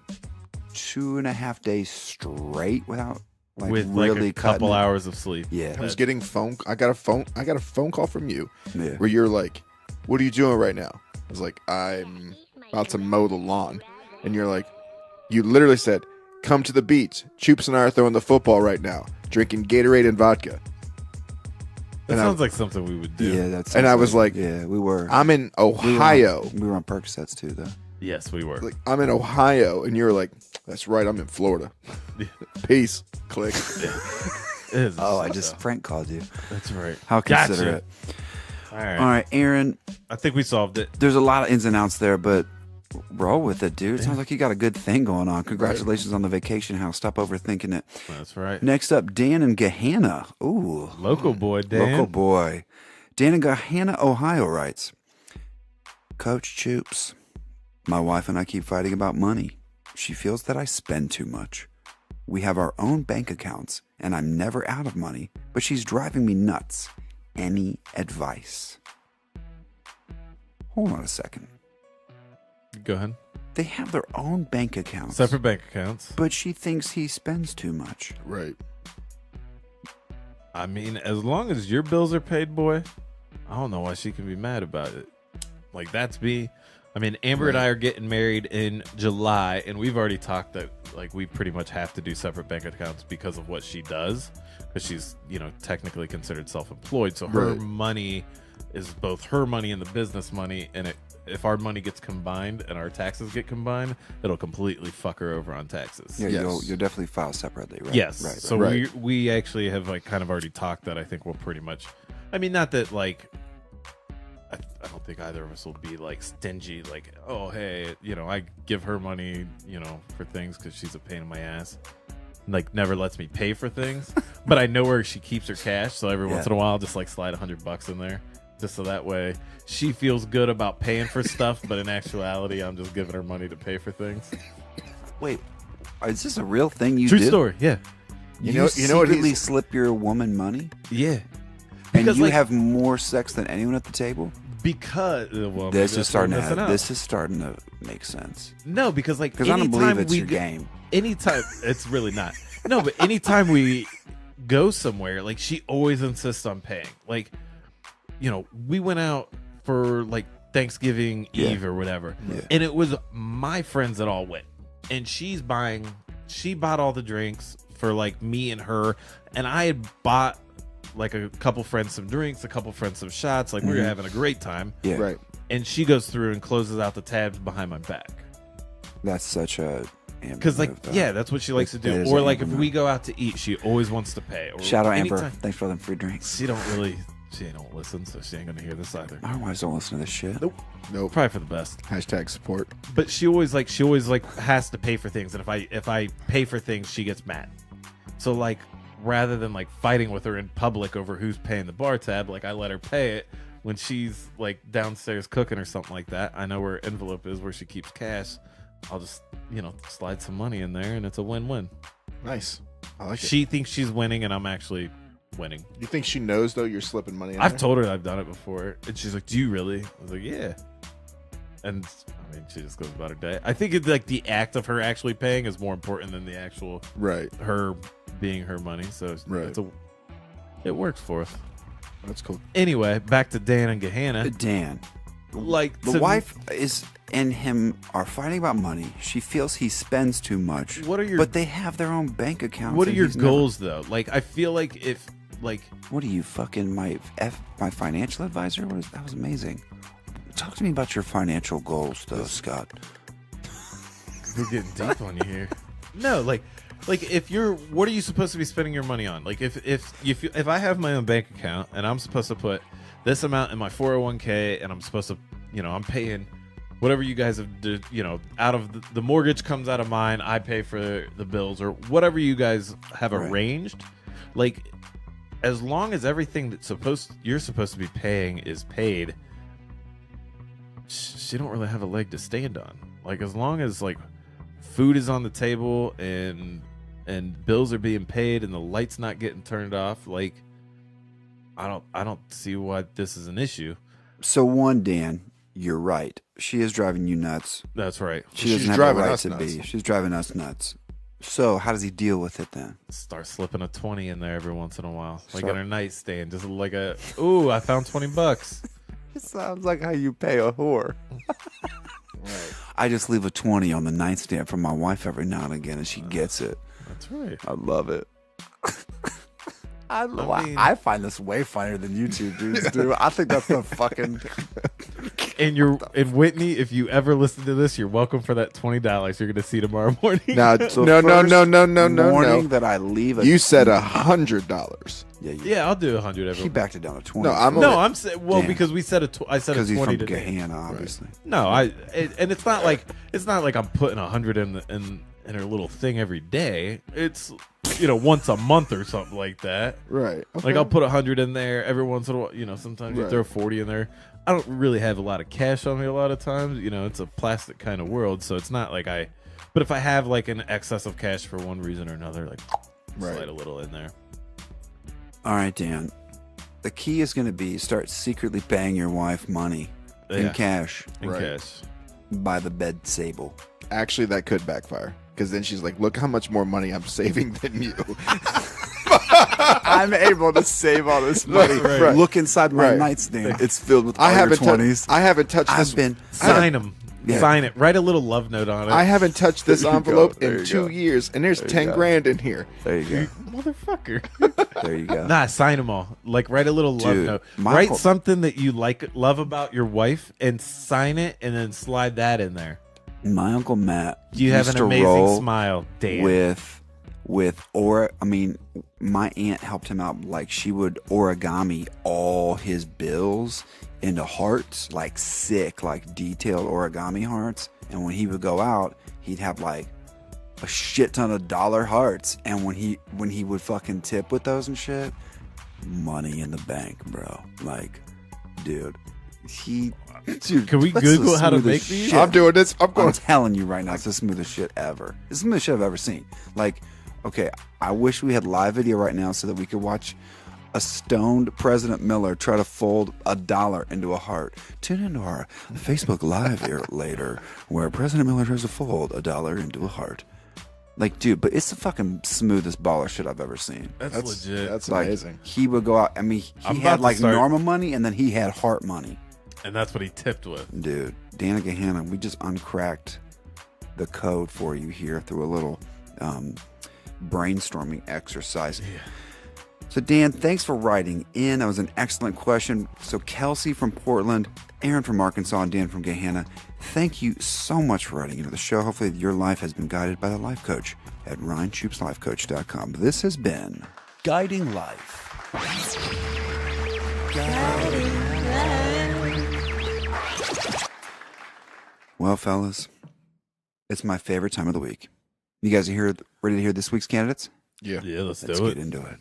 2.5 days straight without Like with really like a couple cutting it. hours of sleep. Yeah. I was getting I got a phone call from you Yeah. where you're like, "What are you doing right now?" I was like, "I'm about to mow the lawn," and you're like, you literally said, "Come to the beach. Choops and I are throwing the football right now, drinking Gatorade and vodka." That sounds like something we would do. Yeah, that's. And I was like, yeah, we were. "I'm in Ohio." We were on Percocets too, though. Yes, we were. Like, I'm in Ohio, and you're like, "That's right, I'm in Florida." Peace. Click. It is Oh, I so- just prank called you. That's right. How Gotcha. considerate. All right. All right, Aaron. I think we solved it. There's a lot of ins and outs there, but roll with it, dude. It sounds like you got a good thing going on. Congratulations on the vacation house. Stop overthinking it. That's right. Next up, Dan and Gehanna. Ooh, Local boy, Dan. local boy. Dan in Gehanna, Ohio writes, Coach Choops, my wife and I keep fighting about money. She feels that I spend too much. We have our own bank accounts, and I'm never out of money, but she's driving me nuts. Any advice? Hold on a second. Go ahead. They have their own bank accounts, Separate bank accounts. but she thinks he spends too much. Right. I mean, as long as your bills are paid, boy, I don't know why she can be mad about it. Like, that's me. I mean, Amber and I are getting married in July, and we've already talked that, like, we pretty much have to do separate bank accounts because of what she does, because she's, you know, technically considered self-employed. So her Right. money is both her money and the business money, and if our money gets combined and our taxes get combined, it'll completely fuck her over on taxes. Yeah, Yes. you'll definitely file separately, right? Yes. Right. So Right. we actually have like kind of already talked that I think we'll pretty much. I mean, not that like. I don't think either of us will be like stingy. Like, oh hey, you know, I give her money, you know, for things because she's a pain in my ass. Like, never lets me pay for things, but I know where she keeps her cash. So every once in a while, I'll just like slide $100 in there, just so that way she feels good about paying for stuff. But in actuality, I'm just giving her money to pay for things. Wait, is this a real thing you True do? story. Yeah. You know what secretly he's- slip your woman money? Yeah. And Because, you like- have more sex than anyone at the table? Because well, maybe This that's is starting what to I'm missing out. this is starting to make sense. No, because like Because I don't believe anytime it's we your go- game. Anytime it's really not. No, but anytime we go somewhere, like she always insists on paying. Like, you know, we went out for like Thanksgiving Yeah. Eve or whatever, Yeah. and it was my friends that all went, and she bought all the drinks for like me and her, and I had bought like a couple friends some drinks, a couple friends some shots. Like we were having a great time, Yeah. Right. and she goes through and closes out the tabs behind my back. That's such a Because, like, yeah, that's what she likes to that do. is Or, an like, if Amber we move. go out to eat, she always wants to pay. Or Shout out Amber. anytime- Thanks for them free drinks. She don't listen, so she ain't gonna hear this either. Our wives don't listen to this shit. Nope. Probably for the best. Hashtag support. But she always has to pay for things, and if I pay for things, she gets mad. So, like, rather than like fighting with her in public over who's paying the bar tab, like I let her pay it when she's like downstairs cooking or something like that. I know where her envelope is, where she keeps cash. I'll just, you know, slide some money in there, and it's a win-win. Nice. I like it. She thinks she's winning, and I'm actually winning. You think she knows though you're slipping money in I've there? told her I've done it before, and she's like, "Do you really?" I was like, "Yeah." And I mean, she just goes about her day. I think it's like the act of her actually paying is more important than the actual Right. her being her money. So Right. it works for us. That's cool. Anyway, back to Dan and Gehanna. Dan, Like the wife and him are fighting about money. She feels he spends too much. What are your- But they have their own bank accounts. What are and your he's never- goals though? Like, I feel like if like What are you fucking my financial advisor? That was amazing. Talk to me about your financial goals, though, Scott. we're getting deep on you here. No, like if you're, what are you supposed to be spending your money on? Like if I have my own bank account and I'm supposed to put this amount in my 401k and I'm supposed to, you know, I'm paying whatever you guys have, you know, out of the mortgage comes out of mine, I pay for the bills or whatever you guys have Right. arranged. Like, as long as everything you're supposed to be paying is paid, she don't really have a leg to stand on. Like, as long as like food is on the table and bills are being paid and the light's not getting turned off, like I don't see why this is an issue. So, one, Dan, you're right. She is driving you nuts. That's right. She She's doesn't have driving the right us to nuts. be. She's driving us nuts. So how does he deal with it then? Start slipping a 20 in there every once in a while, like Start- in her nightstand, just like ooh, I found $20. It sounds like how you pay a whore. I just leave a 20 on the nightstand for my wife every now and again, and she gets it. That's right. I love it. mean- I find this way funnier than you two dudes do. I think that's the fucking. And Whitney, if you ever listen to this, you're welcome for that $20 you're going to see tomorrow morning. Now, So no, first no. morning that I leave. You said $100. Yeah, Yeah, I'll do 100 every. He backed it down to 20. No, I'm No, I'm saying Damn. because we said I said a because he's 20 from today. Gehenna, obviously. No, and it's not like I'm putting 100 in her little thing every day. It's once a month or something like that. Right. Okay. Like I'll put 100 in there every once in a while. Sometimes you Right. throw 40 in there. I don't really have a lot of cash on me a lot of times. It's a plastic kind of world, so it's not like I. But if I have like an excess of cash for one reason or another, like slide a little in there. All right, Dan. The key is going to be start secretly paying your wife money in Yeah. cash In Right. cash. by the bed sable. Actually, that could backfire because then she's like, "Look how much more money I'm saving than you." I'm able to save all this money. Right. Look inside my Right. nightstand. It's filled with all I haven't your 20s. I haven't touched this. I've been Sign them. Yeah. Sign it. Write a little love note on it. I haven't touched this There you envelope go. There in you 2 go. years, and there's There you 10 go. grand in here. There you go. Motherfucker. There you go. Nah, sign them all. Like write a little love Dude, note. my Write whole- something that you love about your wife, and sign it, and then slide that in there. My Uncle Matt You have used an to amazing roll smile, Dan. my aunt helped him out. Like, she would origami all his bills into hearts, like sick, like detailed origami hearts. And when he would go out, he'd have like a shit ton of dollar hearts. And when he would fucking tip with those and shit, money in the bank, bro. Like, dude, Can we that's Google the how to smoothest make these? shit. I'm doing this. I'm I'm going. telling you right now, it's the smoothest shit ever. It's the smoothest shit I've ever seen. Like, okay, I wish we had live video right now so that we could watch a stoned President Miller try to fold $1 into a heart. Tune into our Facebook Live here later, where President Miller tries to fold $1 into a heart. Like, dude, but it's the fucking smoothest baller shit I've ever seen. That's legit. That's Like, amazing. he would go out. I mean, I'm he about had to like start- normal money, and then he had heart money. And that's what he tipped with. Dude, Dana Gehenna, we just uncracked the code for you here through a little brainstorming exercise. Yeah. So, Dan, thanks for writing in. That was an excellent question. So, Kelsey from Portland, Aaron from Arkansas, and Dan from Gehenna, thank you so much for writing into the show. Hopefully, your life has been guided by the life coach at RyanChoopsLifeCoach.com. This has been Guiding Life. Well, fellas, it's my favorite time of the week. You guys are here, ready to hear this week's candidates? Yeah. Yeah, let's Let's do get it. into it.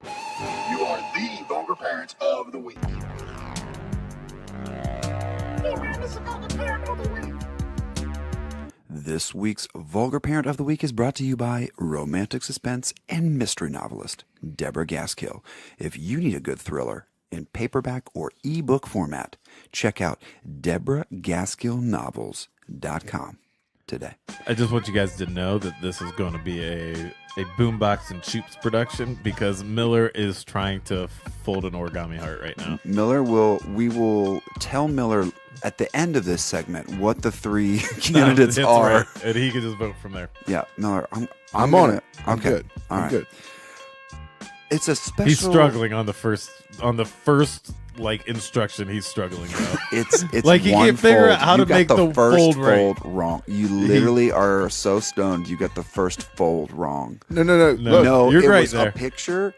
You are the Vulgar Parent of the Week. This week's Vulgar Parent of the Week is brought to you by romantic suspense and mystery novelist Deborah Gaskill. If you need a good thriller in paperback or ebook format, check out DeborahGaskillNovels.com today. I just want you guys to know that this is going to be a Boombox and Choops production because Miller is trying to fold an origami heart right now. We will tell Miller at the end of this segment what the three candidates That's are. right. And he can just vote from there. Yeah, Miller, I'm I'm gonna- on it. I'm okay. good. All I'm right. good. It's a special. He's struggling on the first like instruction. He's struggling now. It's Like, he one can't figure fold. out how You to got make the first fold right. wrong. You literally are so stoned. You got the first fold wrong. No. No. Look, No, you're it right was there. a picture,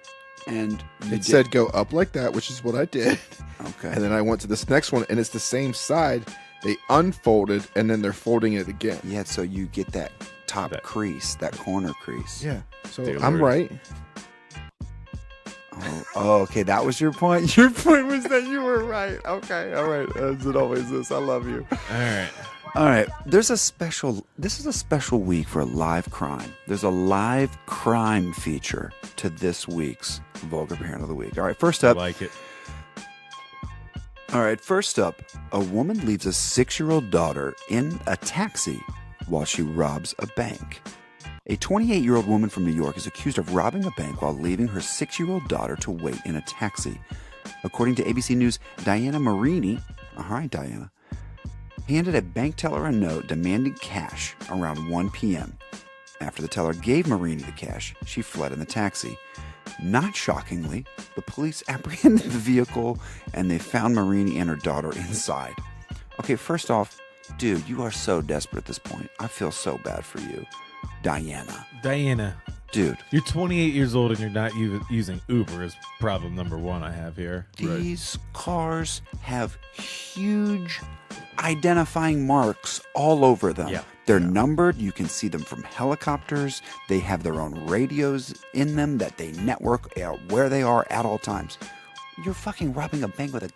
and you it said go up like that, which is what I did. okay. And then I went to this next one, and it's the same side. They unfolded, and then they're folding it again. Yeah, so you get that top That- crease, that corner crease. Yeah. So Dude, I'm we're- right. Oh, okay. That was your point. Your point was that you were right. Okay, all right. As it always is. I love you. All right. All right. This is a special week for live crime. There's a live crime feature to this week's Vulgar Parent of the Week. All right. First I up. like it. All right. First up, a woman leaves a 6-year-old daughter in a taxi while she robs a bank. A 28-year-old woman from New York is accused of robbing a bank while leaving her 6-year-old daughter to wait in a taxi. According to ABC News, Diana Marini, all right, Diana, handed a bank teller a note demanding cash around 1 p.m. After the teller gave Marini the cash, she fled in the taxi. Not shockingly, the police apprehended the vehicle and they found Marini and her daughter inside. Okay, first off, dude, you are so desperate at this point. I feel so bad for you. Diana. Dude. You're 28 years old and you're not using Uber is problem number one I have here. These cars have huge identifying marks all over them. Yeah. They're numbered. You can see them from helicopters. They have their own radios in them that they network where they are at all times. You're fucking robbing a bank with a...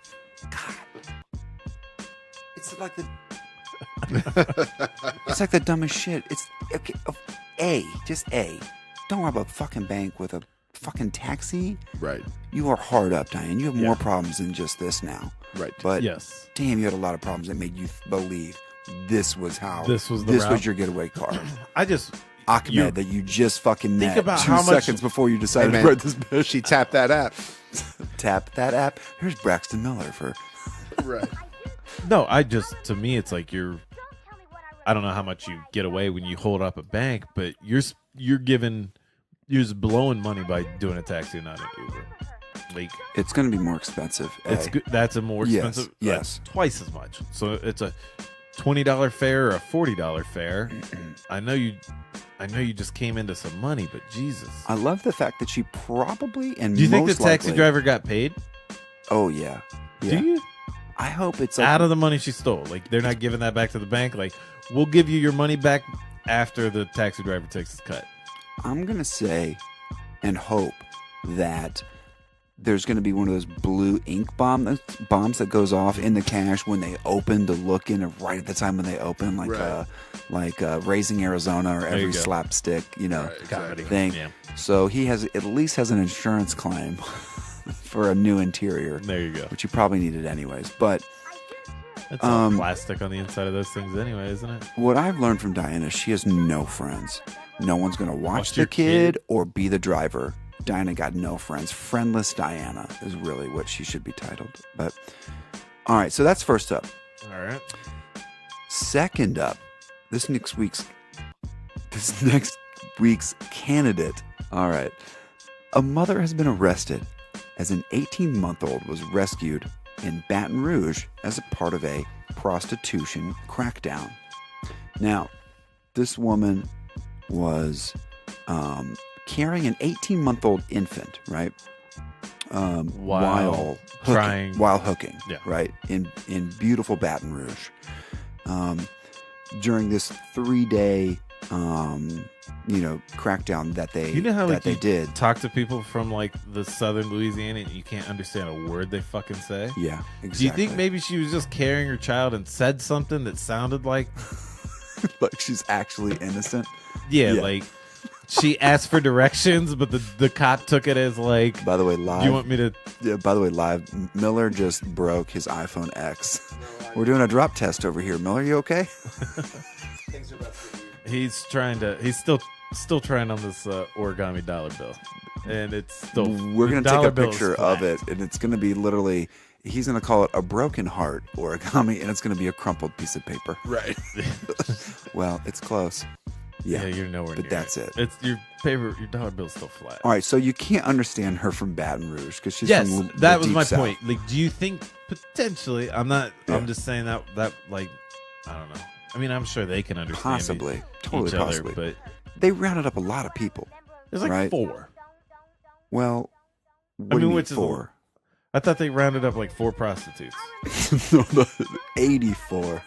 God. It's like the... It's like the dumbest shit. It's... Okay, just A. Don't rob a fucking bank with a fucking taxi. Right. You are hard up, Diane. You have more problems than just this now. Right. But yes, damn, you had a lot of problems that made you believe this was how this was your getaway car. Ahmed that you just fucking met about 2 how much- seconds before you decided Hey, to man, ride this bitch. She tapped that app. Tap that app. Here's Braxton Miller for... Right. No, to me, it's like I don't know how much you get away when you hold up a bank, but you're just blowing money by doing a taxi, not an Uber. Like, it's going to be more expensive. it's good. That's a more expensive. Yes. Twice as much. So it's a $20 fare or a $40 fare. I know you just came into some money, but Jesus. I love the fact that she probably and do you think the most taxi likely- driver got paid? Oh yeah. Do you? I hope it's like, Out of the money she stole. Like, they're not giving that back to the bank. Like, we'll give you your money back after the taxi driver takes his cut. I'm going to say and hope that there's going to be one of those blue ink bombs that goes off in the cash when they open to look in, right at the time when they open, like Raising Arizona or There you every go. slapstick, Comedy. thing. Yeah. So he at least has an insurance claim for a new interior, There you go. which he probably needed anyways. But It's all plastic on the inside of those things anyway, isn't it? what I've learned from Diana, she has no friends. No one's going to watch Watch the your kid kid. or be the driver. Diana got no friends. Friendless Diana is really what she should be titled. But all right, so that's first up. All right. Second up, this next week's candidate. All right. A mother has been arrested as an 18-month-old was rescued in Baton Rouge as a part of a prostitution crackdown. Now, this woman was carrying an 18-month-old infant, right? While hooking, Yeah. right? In beautiful Baton Rouge. During this 3-day crackdown that they You know how like they you did. talk to people from like the southern Louisiana and you can't understand a word they fucking say? Yeah, exactly. Do you think maybe she was just carrying her child and said something that sounded like like she's actually innocent? yeah. Yeah. She asked for directions, but the cop took it as like, By the way, live. you want me to? live. Miller just broke his iPhone X. We're doing a drop test over here. Miller, you okay? He's still trying on this origami dollar bill, and it's still. We're gonna the take dollar a bill is picture of flat. it, and it's gonna be literally. He's gonna call it a broken heart origami, and it's gonna be a crumpled piece of paper. Right. Well, it's close. Yeah, Yeah. you're nowhere but near that's it. It's your dollar bill's still flat. All right, so you can't understand her from Baton Rouge because she's Yes, from that the was deep my south. point. Like, do you think potentially? I'm not. Yeah. I'm just saying that like, I don't know. I mean, I'm sure they can understand Possibly, totally each other, possibly. but They rounded up a lot of people. there's like Right. 4. Well, what I do you mean, mean which is 4? I thought they rounded up like 4 prostitutes. No, 84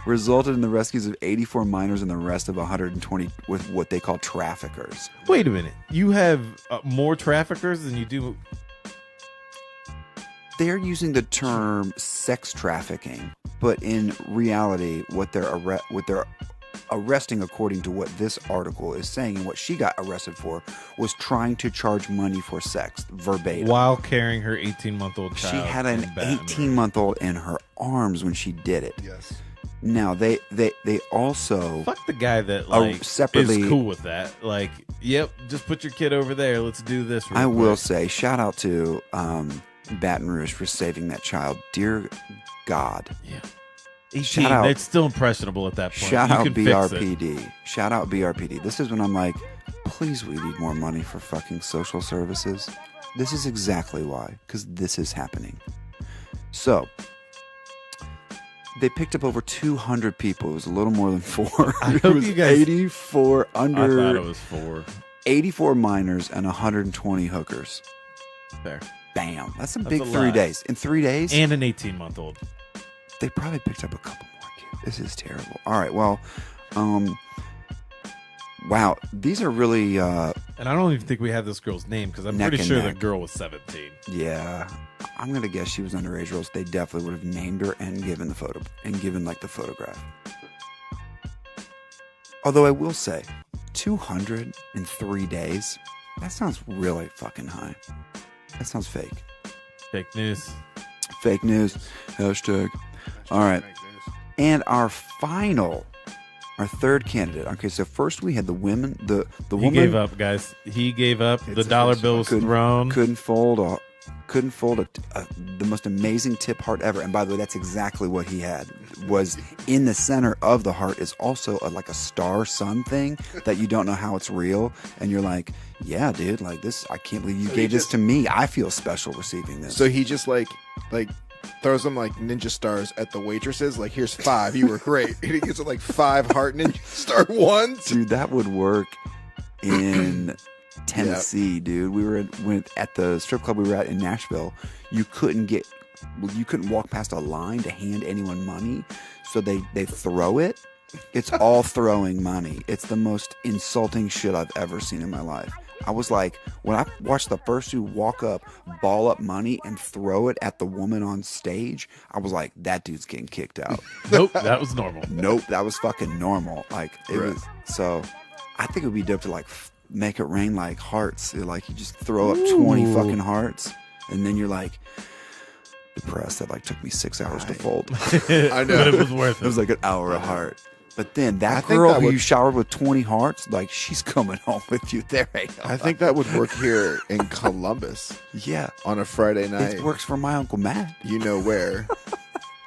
resulted in the rescues of 84 minors and the arrest of 120 with what they call traffickers. Wait a minute. You have more traffickers than you do. They're using the term sex trafficking, but in reality, what they're arresting, according to what this article is saying, and what she got arrested for, was trying to charge money for sex, verbatim. While carrying her 18-month-old child. She had an in Baton Rouge. 18-month-old in her arms when she did it. Yes. Now they also Fuck the guy that like separately is cool with that. Like, yep, just put your kid over there. Let's do this. Real I quick. will say shout out to Baton Rouge for saving that child. Dear God. Yeah. 18, Shout out. it's still impressionable at that point. Shout You out can fix it. BRPD. Shout out BRPD. This is when I'm like, please, we need more money for fucking social services. This is exactly why, because this is happening. So, they picked up over 200 people. It was a little more than 4. I It hope was you guys- 84 I thought under, it was 4. 84 minors and 120 hookers. Fair. Bam. That's some That's big a 3 lot. days. In 3 days, And an 18-month-old. they probably picked up a couple more kids. This is terrible. All right, well, wow, these are really, And I don't even think we have this girl's name because I'm Neck pretty and sure the neck. girl was 17. yeah. I'm gonna guess she was underage rules. They definitely would have named her and given the photo and given like the photograph. Although I will say, 200 in 3 days. That sounds really fucking high. That sounds fake. Fake news. Fake news. Hashtag. All right. And our third candidate. Okay, so first we had the women. The He woman gave up, guys. He gave up. The It's dollar official. bill was thrown. couldn't fold the most amazing tip heart ever. And by the way, that's exactly what he had. Was in the center of the heart is also like a star sun thing that you don't know how it's real, and you're like, yeah, dude, like this. I can't believe you gave this to me. I feel special receiving this. So he just like throws them like ninja stars at the waitresses. Like, here's 5. You were great. And he gives it like 5 heart ninja star ones. Dude, that would work in Tennessee, dude. We were at the strip club we were at in Nashville. You couldn't walk past a line to hand anyone money, so they throw it. It's all throwing money. It's the most insulting shit I've ever seen in my life. I was like, when I watched the first two walk up, ball up money, and throw it at the woman on stage, I was like, that dude's getting kicked out. Nope, that was normal. Nope, that was fucking normal. Like, it Right. was. So, I think it would be dope to like make it rain like hearts. Like, you just throw up 20 fucking hearts, and then you're like depressed that like took me 6 hours to fold. I know. But it was worth It was it. like an hour a heart. But then I that think girl that who would- you showered with 20 hearts, like, she's coming home with you. There ain't no. I think that would work here in Columbus Yeah. on a Friday night. It works for my Uncle Matt. You know where?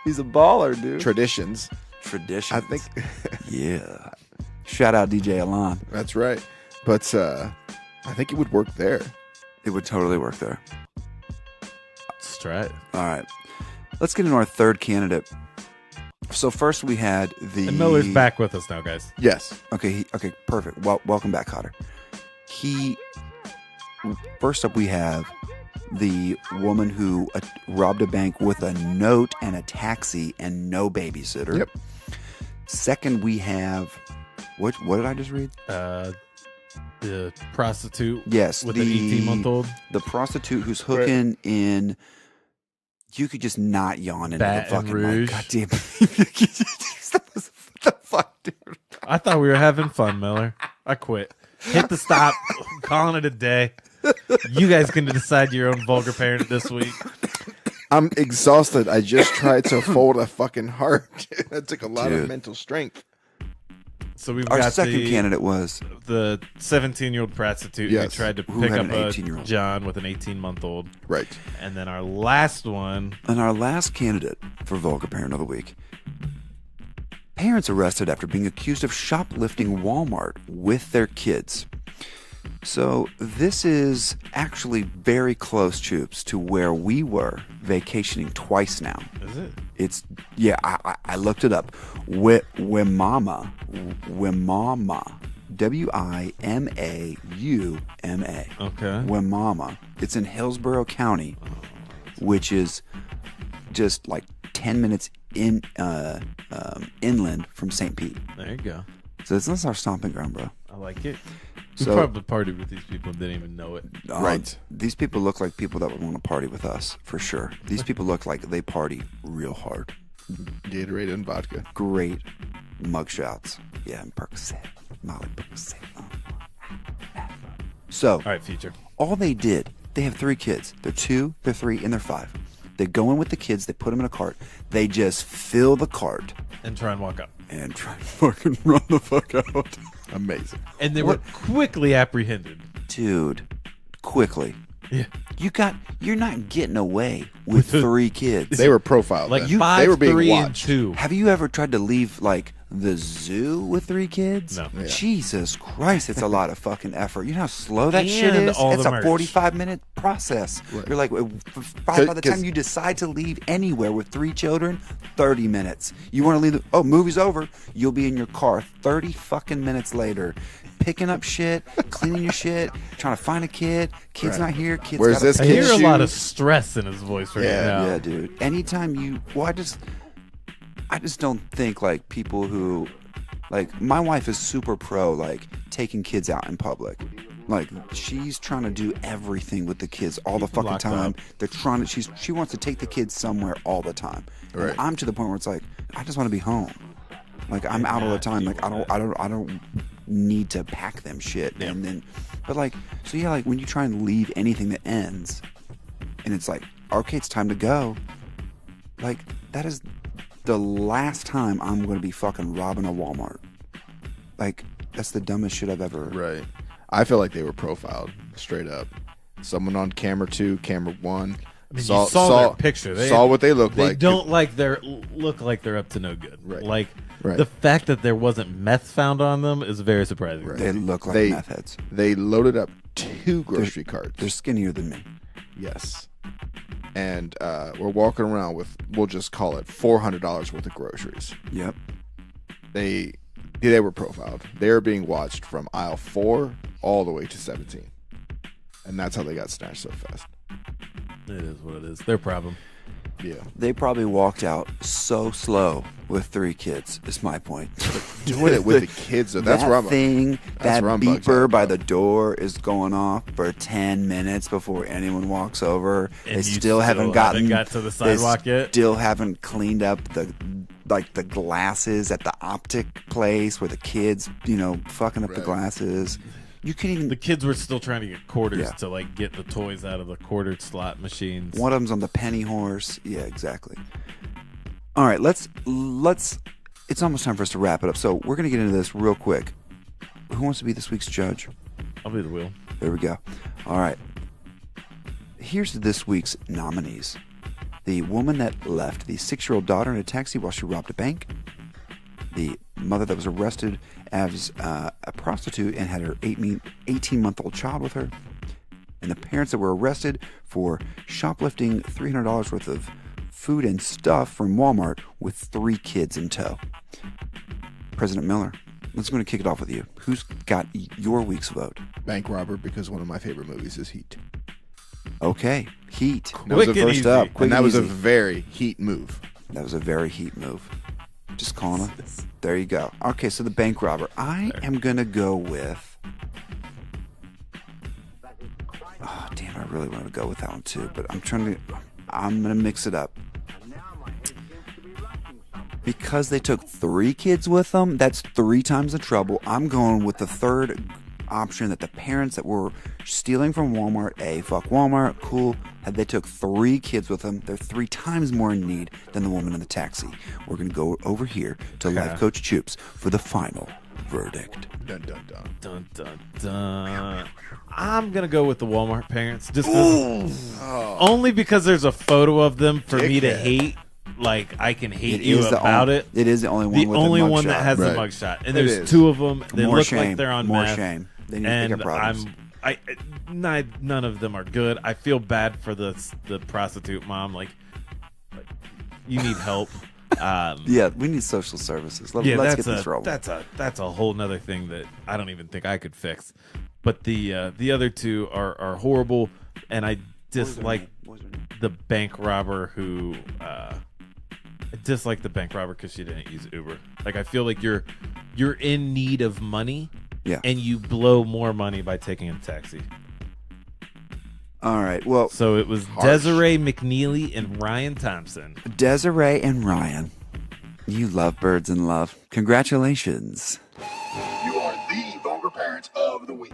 He's a baller, dude. Traditions. Tradition. I think Yeah. Shout out DJ Alon. that's right. But I think it would work there. It would totally work there. Let's try it. All right. Let's get into our third candidate. So first we had the... And Miller's back with us now, guys. Yes. Okay, okay, perfect. Well, welcome back, Cotter. First up we have the woman who robbed a bank with a note and a taxi and no babysitter. Yep. Second we have... What did I just read? The prostitute Yes. with an 18-month-old. The prostitute who's hooking in... You could just not yawn into Baton the fucking Rouge. mic. God damn it. What the fuck, dude? I thought we were having fun, Miller. I quit. Hit the stop. I'm calling it a day. You guys can decide your own vulgar parent this week. I'm exhausted. I just tried to fold a fucking heart. That took a lot Dude. of mental strength. So we've Our got second candidate was... the 17-year-old prostitute Yes. who tried to Who pick had up an a 18-year-old. John with an 18-month-old. Right. And then our last one, And our last candidate for Vulgar Parent of the Week. Parents arrested after being accused of shoplifting Walmart with their kids. So this is actually very close, Choops, to where we were vacationing twice now. is it? It's, yeah, I looked it up. Wimama. Wimauma. Okay. Wimama. It's in Hillsborough County, which is just like 10 minutes inland from St. Pete. There you go. So this is our stomping ground, bro. I like it. We So- probably partied with these people and didn't even know it. Right. These people look like people that would want to party with us, for sure. These people look like they party real hard. Gatorade and vodka. Great mugshots. Yeah, and Percocet. Molly Percocet. So, All right, future. all they did, they have 3 kids. They're 2, they're 3, and they're 5. They go in with the kids. They put them in a cart. They just fill the cart And try and walk up. and try to fucking run the fuck out. Amazing. And they were quickly apprehended. Dude, quickly. Yeah. You're not getting away with 3 kids. They were profiled. Like then. 5, they were being 3, watched. and 2. Have you ever tried to leave like the zoo with 3 kids? No. Yeah. Jesus Christ, it's a lot of fucking effort. You know how slow that shit And is? all It's the a merch. 45-minute process. You're like, by the time you decide to leave anywhere with 3 children, 30 minutes. You want to leave, movie's over. You'll be in your car 30 fucking minutes later, picking up shit, cleaning your shit, trying to find a kid. Kid's not here. Kid's Where's got this I kid? hear a lot of shoes? stress in his voice right Yeah. now. Yeah, dude. Anytime I just don't think like people who, like my wife is super pro like taking kids out in public. Like she's trying to do everything with the kids all the fucking Locked time. up. They're trying to. She wants to take the kids somewhere all the time. Right. And I'm to the point where it's like I just want to be home. Like I'm out all the time. Like I don't need to pack them shit. Yeah. And then, but like so yeah, like when you try and leave anything that ends, and it's like okay, it's time to go. Like that is the last time I'm going to be fucking robbing a Walmart. Like that's the dumbest shit I've ever. Right. I feel like they were profiled straight up. Someone on camera 2, camera 1. I mean, you saw their picture. They saw what they look They like. don't look like they're up to no good. Right. Like Right. the fact that there wasn't meth found on them is very surprising. Right. They look like They- meth heads. They loaded up 2 grocery carts. They're skinnier than me. Yes. And we're walking around with, we'll just call it $400 worth of groceries. Yep. They were profiled. They were being watched from aisle 4 all the way to 17. And that's how they got snatched so fast. It is what it is. Their problem. Yeah. They probably walked out so slow with 3 kids. Is my point. Doing it with the kids, though. That's that where I'm thing, that where I'm bugged beeper out by about. the door is going off for 10 minutes before anyone walks over. And They you still haven't got to the sidewalk yet. Still haven't cleaned up the glasses at the optic place where the kids, fucking up the Right. glasses. You can't even. The kids were still trying to get quarters Yeah. to like get the toys out of the quartered slot machines. One of them's on the penny horse. Yeah, exactly. All right, let's. It's almost time for us to wrap it up. So we're gonna get into this real quick. Who wants to be this week's judge? I'll be the wheel. There we go. All right. Here's this week's nominees: the woman that left the 6-year-old daughter in a taxi while she robbed a bank, the mother that was arrested as a prostitute and had her 18-month-old child with her, and the parents that were arrested for shoplifting $300 worth of food and stuff from Walmart with 3 kids in tow. President Miller, let's go and kick it off with you. Who's got your week's vote? bank robber because one of my favorite movies is Heat. Okay, Heat. That was Quick the and first easy. up. Quick And that and was a easy. very Heat move. That was a very Heat move. Just calling it. There you go. Okay, so the bank robber. I am going to go with... Oh, damn, I really want to go with that one too, but I'm going to mix it up. Because they took 3 kids with them, that's 3 times the trouble. I'm going with the third option that the parents that were stealing from Walmart, fuck Walmart, cool. They took 3 kids with them. They're 3 times more in need than the woman in the taxi. We're going to go over here to Life Coach Choops for the final verdict. Dun, dun, dun. Dun dun dun. I'm gonna go with the Walmart parents, just 'cause- only because there's a photo of them for me to Dickhead. hate. Like I can hate It you is the about only- it. It is the only one The with only the one that mugshot. has Right. the mugshot, and It there's is. 2 of them. They More look shame. like they're on More meth. shame. They need And bigger problems. none of them are good. I feel bad for the prostitute mom. Like you need help. Yeah, we need social services. Let's Yeah, get this rolling. that's a whole nother thing that I don't even think I could fix. But the other 2 are horrible, and I dislike the bank robber who. I dislike the bank robber because she didn't use Uber. Like I feel like you're in need of money, Yeah. and you blow more money by taking a taxi. All right. Well, So it was Desiree McNeely and Ryan Thompson. Desiree and Ryan, you love birds in love. Congratulations. You are the Vulgar Parent of the Week.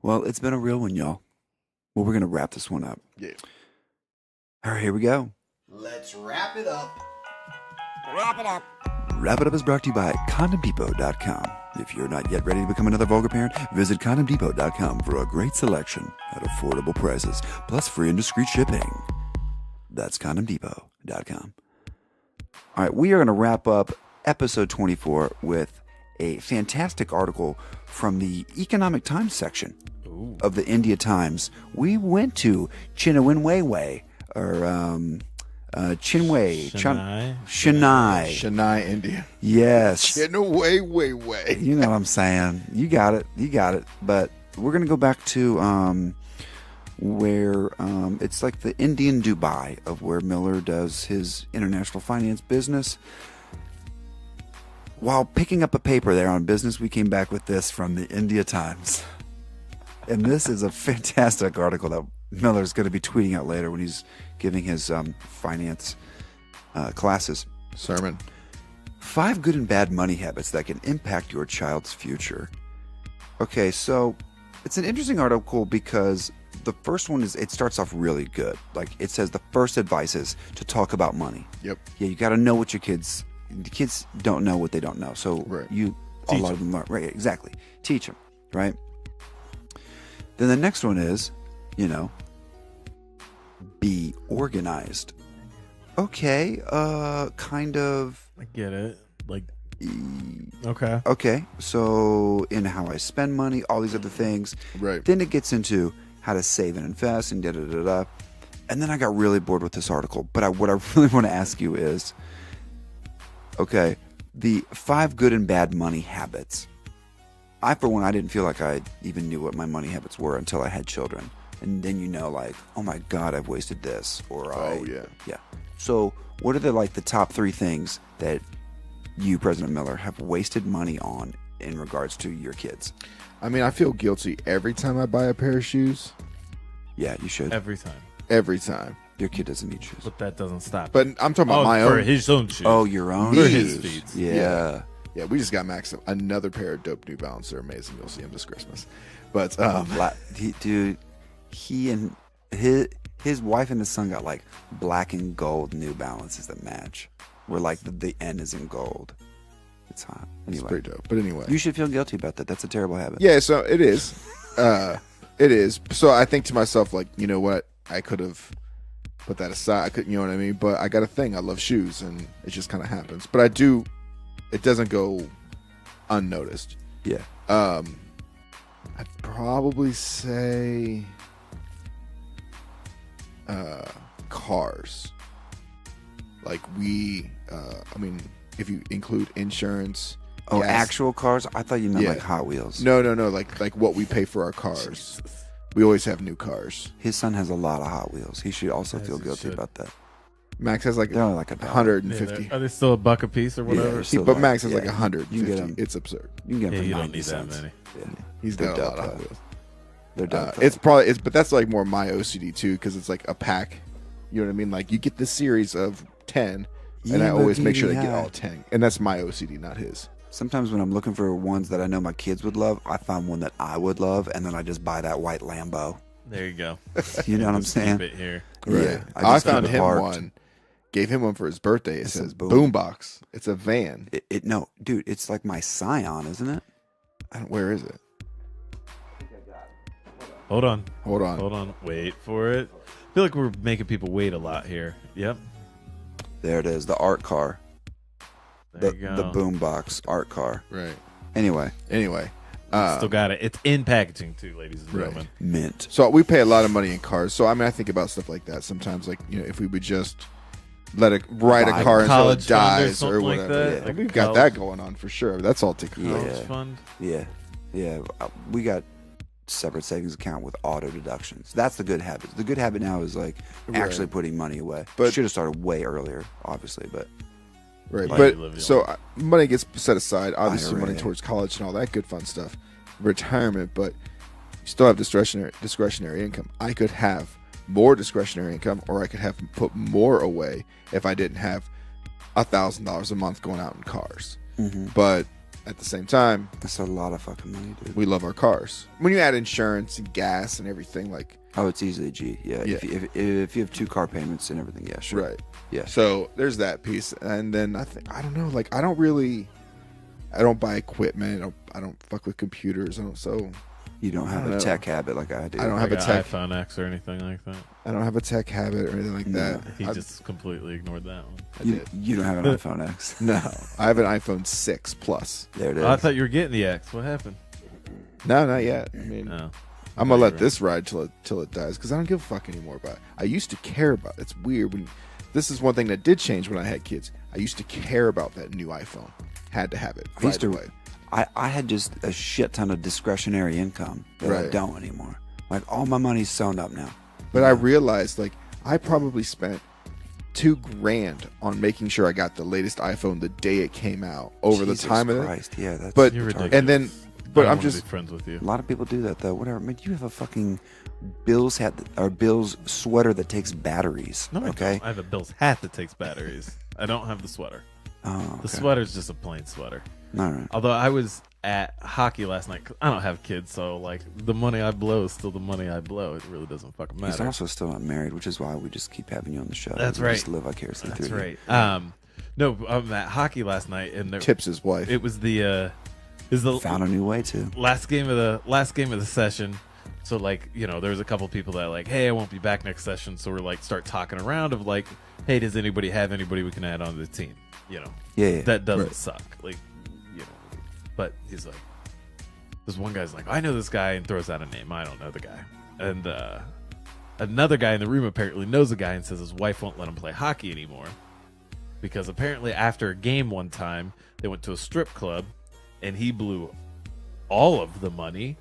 Well, it's been a real one, y'all. Well, we're going to wrap this one up. Yeah. All right, here we go. Let's wrap it up. Wrap It Up is brought to you by CondomDepot.com. If you're not yet ready to become another vulgar parent, visit CondomDepot.com for a great selection at affordable prices, plus free and discreet shipping. That's CondomDepot.com. All right, we are going to wrap up episode 24 with a fantastic article from the Economic Times section of the India Times. We went to Chennai, Chennai, India. Yes. Way. You know what I'm saying. You got it. But we're going to go back to where it's like the Indian Dubai of where Miller does his international finance business. While picking up a paper there on business, we came back with this from the India Times. And this is a fantastic article that Miller's going to be tweeting out later when he's giving his finance classes. Sermon. 5 good and bad money habits that can impact your child's future. Okay, so it's an interesting article because the first one it starts off really good. Like it says the first advice is to talk about money. Yep. Yeah, you got to know what the kids don't know what they don't know. So a lot of them are, right, exactly. Teach them, right? Then the next one is, be organized. Okay, kind of. I get it. Like, okay. Okay, so in how I spend money, all these other things. Right. Then it gets into how to save and invest and da-da-da-da. And then I got really bored with this article. But what I really want to ask you is, okay, the 5 good and bad money habits. For one, I didn't feel like I even knew what my money habits were until I had children. And then like, oh my God, I've wasted this. Yeah. So what are the top 3 things that you, President Miller, have wasted money on in regards to your kids? I mean, I feel guilty every time I buy a pair of shoes. Yeah, you should. Every time. Your kid doesn't need shoes. But that doesn't stop. But I'm talking about my for own. his own shoes. Oh, your own For shoes. his feet. Yeah. Yeah, we just got Max another pair of dope New Balance. They're amazing. You'll see them this Christmas. But he and his wife and his son got like black and gold New Balances that match. Where like the N is in gold. It's hot. Anyway, it's pretty dope. But anyway, you should feel guilty about that. That's a terrible habit. Yeah, so it is. It is. So I think to myself, like, you know what? I could have put that aside. I couldn't, you know what I mean? But I got a thing. I love shoes, and it just kind of happens. But I do. It doesn't go unnoticed. Yeah. I'd probably say cars. Like I mean, if you include insurance. Oh, gas. actual cars? I thought you meant like Hot Wheels. No. Like what we pay for our cars. We always have new cars. His son has a lot of Hot Wheels. He should also feel guilty about that. Max has like they're only like $150. Yeah, are they still $1 a piece or whatever? But Max has like 150. You can get them. It's absurd. You can get them for you 90 don't need cents. that many. Yeah. He's got a lot of Hot Wheels. They're dope. But that's like more my OCD too, because it's like a pack. You know what I mean? Like you get this series of 10, and I always make sure they get all 10, and that's my OCD, not his. Sometimes when I'm looking for ones that I know my kids would love, I find one that I would love, and then I just buy that white Lambo. There you go. You know what I'm saying? Keep it here. Right. Yeah, I found him one. Gave him one for his birthday. It says Boombox. It's a van. No, dude, it's like my Scion, isn't it? Where is it? Hold on. Hold on. Wait for it. I feel like we're making people wait a lot here. Yep. There it is, the art car. There you go. The Boombox art car. Right. Anyway. Still got it. It's in packaging too, ladies and gentlemen. Mint. So we pay a lot of money in cars. So I mean, I think about stuff like that sometimes. Like, you know, if we would just ride a car until it dies or whatever. Like that. We've got that going on for sure. That's all taken care of. College fund. Yeah. We got separate savings account with auto deductions. That's the good habit. The good habit now is like actually putting money away. But should have started way earlier, obviously. But money gets set aside. Obviously, IRA. money towards college and all that good fun stuff, retirement. But you still have discretionary income. I could have more discretionary income, or I could have put more away if I didn't have $1,000 a month going out in cars. Mm-hmm. But at the same time, That's a lot of fucking money, dude. we love our cars. When you add insurance and gas and everything, like, Oh, it's easily G. Yeah. Yeah. If you have 2 car payments and everything, yeah, sure. right. Yeah. So there's that piece. And then I don't know, like, I don't buy equipment. I don't fuck with computers. So You don't have I don't a know. tech habit like I do. I don't have Like a an tech. iPhone X or anything like that. I don't have a tech habit or anything like that. He I- just completely ignored that one. You don't have an iPhone X. No, I have an iPhone 6 Plus. There it is. Oh, I thought you were getting the X. What happened? No, not yet. I mean, Oh. I'm gonna let this ride till it dies because I don't give a fuck anymore about it. I used to care about it. It's weird when this is one thing that did change when I had kids. I used to care about that new iPhone. Had to have it I used right to- away. I had just a shit ton of discretionary income that I Right. don't anymore. Like all my money's sewn up now. But I realized, like, I probably spent $2,000 on making sure I got the latest iPhone the day it came out over Jesus the time of it. Christ. Yeah, that's But You're ridiculous. and then, but I don't I'm wanna just be friends with you. a lot of people do that though. Whatever. Man, you have a fucking Bill's hat or Bill's sweater that takes batteries. No, I okay. don't. I have a Bill's hat that takes batteries. I don't have the sweater. Oh, okay. The sweater's just a plain sweater. All right. Although I was at hockey last night 'cause I don't have kids, so like the money I blow is still the money I blow. It really doesn't fucking He's matter. also still not married, which is why we just keep having you on the show. That's We right. Just live vicariously That's through you. right. No, I'm at hockey last night, and tips his wife. it was the Found a new way to. last game of the session. So like, you know, there was a couple people that like, hey, I won't be back next session. So we're like, start talking around of like, hey, does anybody have anybody we can add onto the team? You know, Yeah. that doesn't Right. suck. Like, you know, but he's like, this one guy's like, I know this guy, and throws out a name. I don't know the guy. And another guy in the room apparently knows the guy and says his wife won't let him play hockey anymore because apparently after a game one time they went to a strip club and he blew all of the money,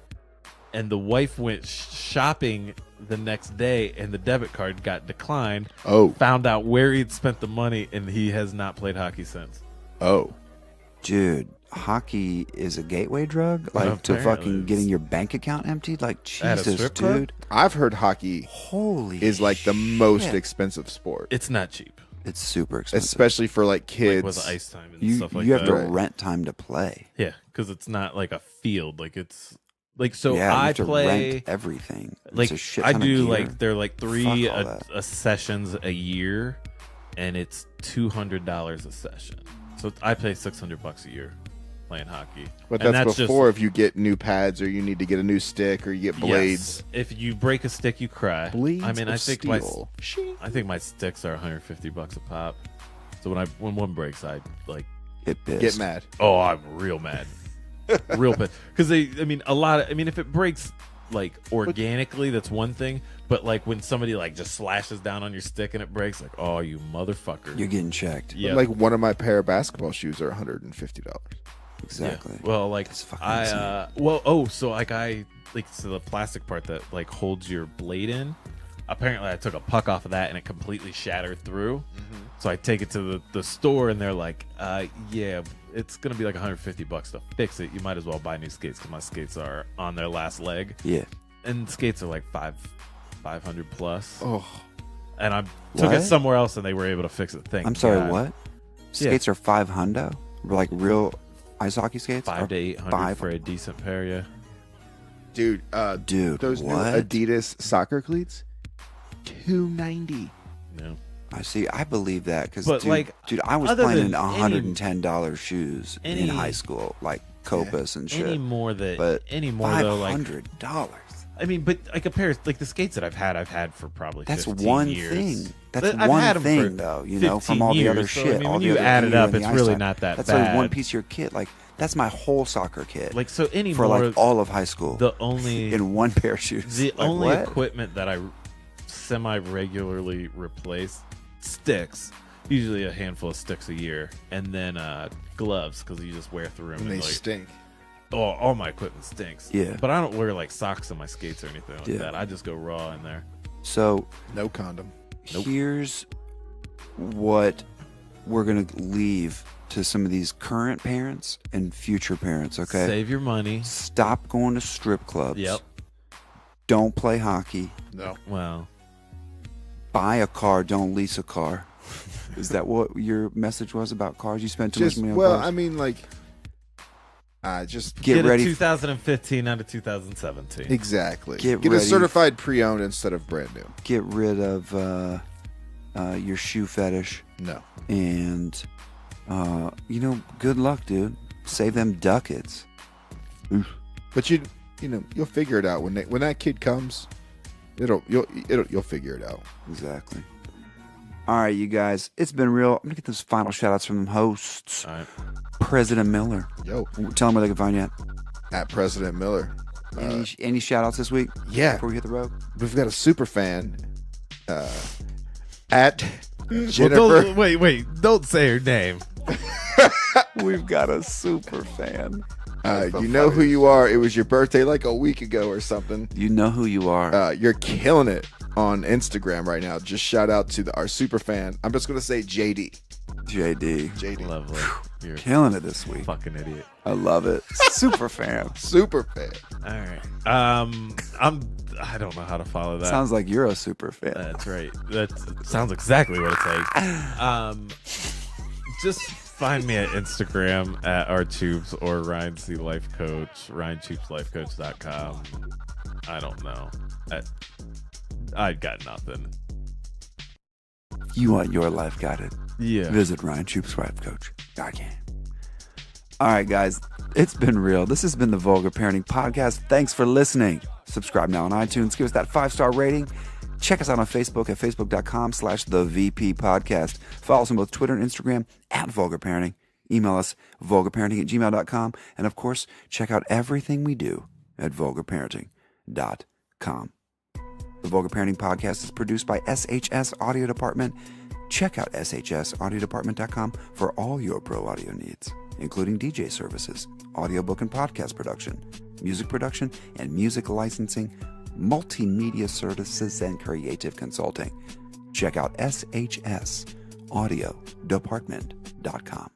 and the wife went shopping the next day and the debit card got declined. Oh, Found out where he'd spent the money, and he has not played hockey since. oh, Dude, hockey is a gateway drug? Like to Apparently fucking it's- getting your bank account emptied? Like, At a Jesus, strip club? dude. I've heard hockey Holy is like the most shit. expensive sport, It's not cheap. It's super expensive. especially for like Like kids. with ice time and you stuff like you have that. to Right. rent time to play. Yeah, because it's not like a field. Like it's like so. yeah, you I have to play rent everything. It's like a shit I ton do of gear. like they're like three Fuck all that. a sessions a year, and it's $200 a session. So I pay $600 a year playing hockey. But And that's just- before if you get new pads or you need to get a new stick or you get blades. Yes. If you break a stick, you cry. Blades I mean, of I think steel. my sticks are $150 a pop. So when one breaks, I like. Get pissed. Get mad. Oh, I'm real mad. Real pissed. Because if it breaks like organically, that's one thing. But like when somebody like just slashes down on your stick and it breaks, like, oh, you motherfucker. You're getting checked. Yeah. Like one of my pair of basketball shoes are $150. Exactly. Yeah. Well, like It's fucking insane. so the plastic part that like holds your blade in. Apparently, I took a puck off of that and it completely shattered through. So I take it to the store and they're like, yeah, it's gonna be like $150 to fix it. You might as well buy new skates because my skates are on their last leg, Yeah. and skates are like $500 plus. Oh, And I took What? it somewhere else and they were able to fix it. Thank I'm sorry, God. what? Skates are $500? Like real ice hockey skates? $500 Or to $800 five- for a decent pair, yeah. dude, Dude, those new what? Adidas soccer cleats, $290. Yeah. I see. I believe that because, But, dude, like, I was other playing in than $110 shoes in any- high school, like Copas and shit. Any more but though, like $500. I mean, but I compare like the skates that I've had for probably That's 15 one years. thing. That's But I've one had 'em thing, for though. You know, from 15 all the other years, so, shit. I mean, all when the you other add it gear up, and the it's ice really time. not that That's bad. like one piece of your kit. Like that's my whole soccer kit. Like so, any for more like all of high school. the only in one pair of shoes. the Like, only what? equipment that I semi regularly replace sticks. Usually a handful of sticks a year, and then gloves because you just wear through them. And they like, stink. oh, all my equipment stinks. Yeah. but I don't wear like socks on my skates or anything like Yeah. that. I just go raw in there. So No condom. here's what we're gonna leave to some of these current parents and future parents. Okay, Save your money. stop going to strip clubs. Yep. Don't play hockey. No. Well, Buy a car. Don't lease a car. Is that what your message was about cars? You spent too much Just money on well, cars? I mean, like Just Get a ready. 2015 out of 2017. exactly. Get Get a ready. certified pre-owned instead of brand new. Get rid of your shoe fetish. No. And, good luck, dude. Save them ducats. But you'll figure it out when that kid comes. You'll figure it out. Exactly. All right, you guys. It's been real. I'm going to get those final shout-outs from the hosts. All right. President Miller. Yo, Tell them where they can find you at President Miller. Any shout-outs this week? Yeah. Before we hit the road? We've got a super fan at Well, Jennifer. wait. Don't say her name. We've got a super fan. You know who you are. It was your birthday like a week ago or something. You know who you are. You're killing it on Instagram right now. Just shout out to our super fan. I'm just going to say JD. JD. Lovely. You're a Killing it this week. fucking idiot. I love it. Super fan. Super fan. All right. I don't know how to follow that. Sounds like you're a super fan. That's right. That sounds exactly what it's like. Just find me at Instagram at Choops or Ryan C Life Coach, RyanChoopsLifeCoach.com. I don't know. I got nothing. You want your life guided? Yeah. Visit Ryan Choops Life Coach. All right, guys. It's been real. This has been the Vulgar Parenting Podcast. Thanks for listening. Subscribe now on iTunes. Give us that 5-star rating. Check us out on Facebook at facebook.com/TheVP Podcast. Follow us on both Twitter and Instagram at Vulgar Parenting. Email us vulgarparenting@gmail.com. And of course, check out everything we do at vulgarparenting.com. The Vulgar Parenting Podcast is produced by SHS Audio Department. Check out shsaudiodepartment.com for all your pro audio needs, including DJ services, audiobook and podcast production, music production and music licensing, multimedia services, and creative consulting. Check out shsaudiodepartment.com.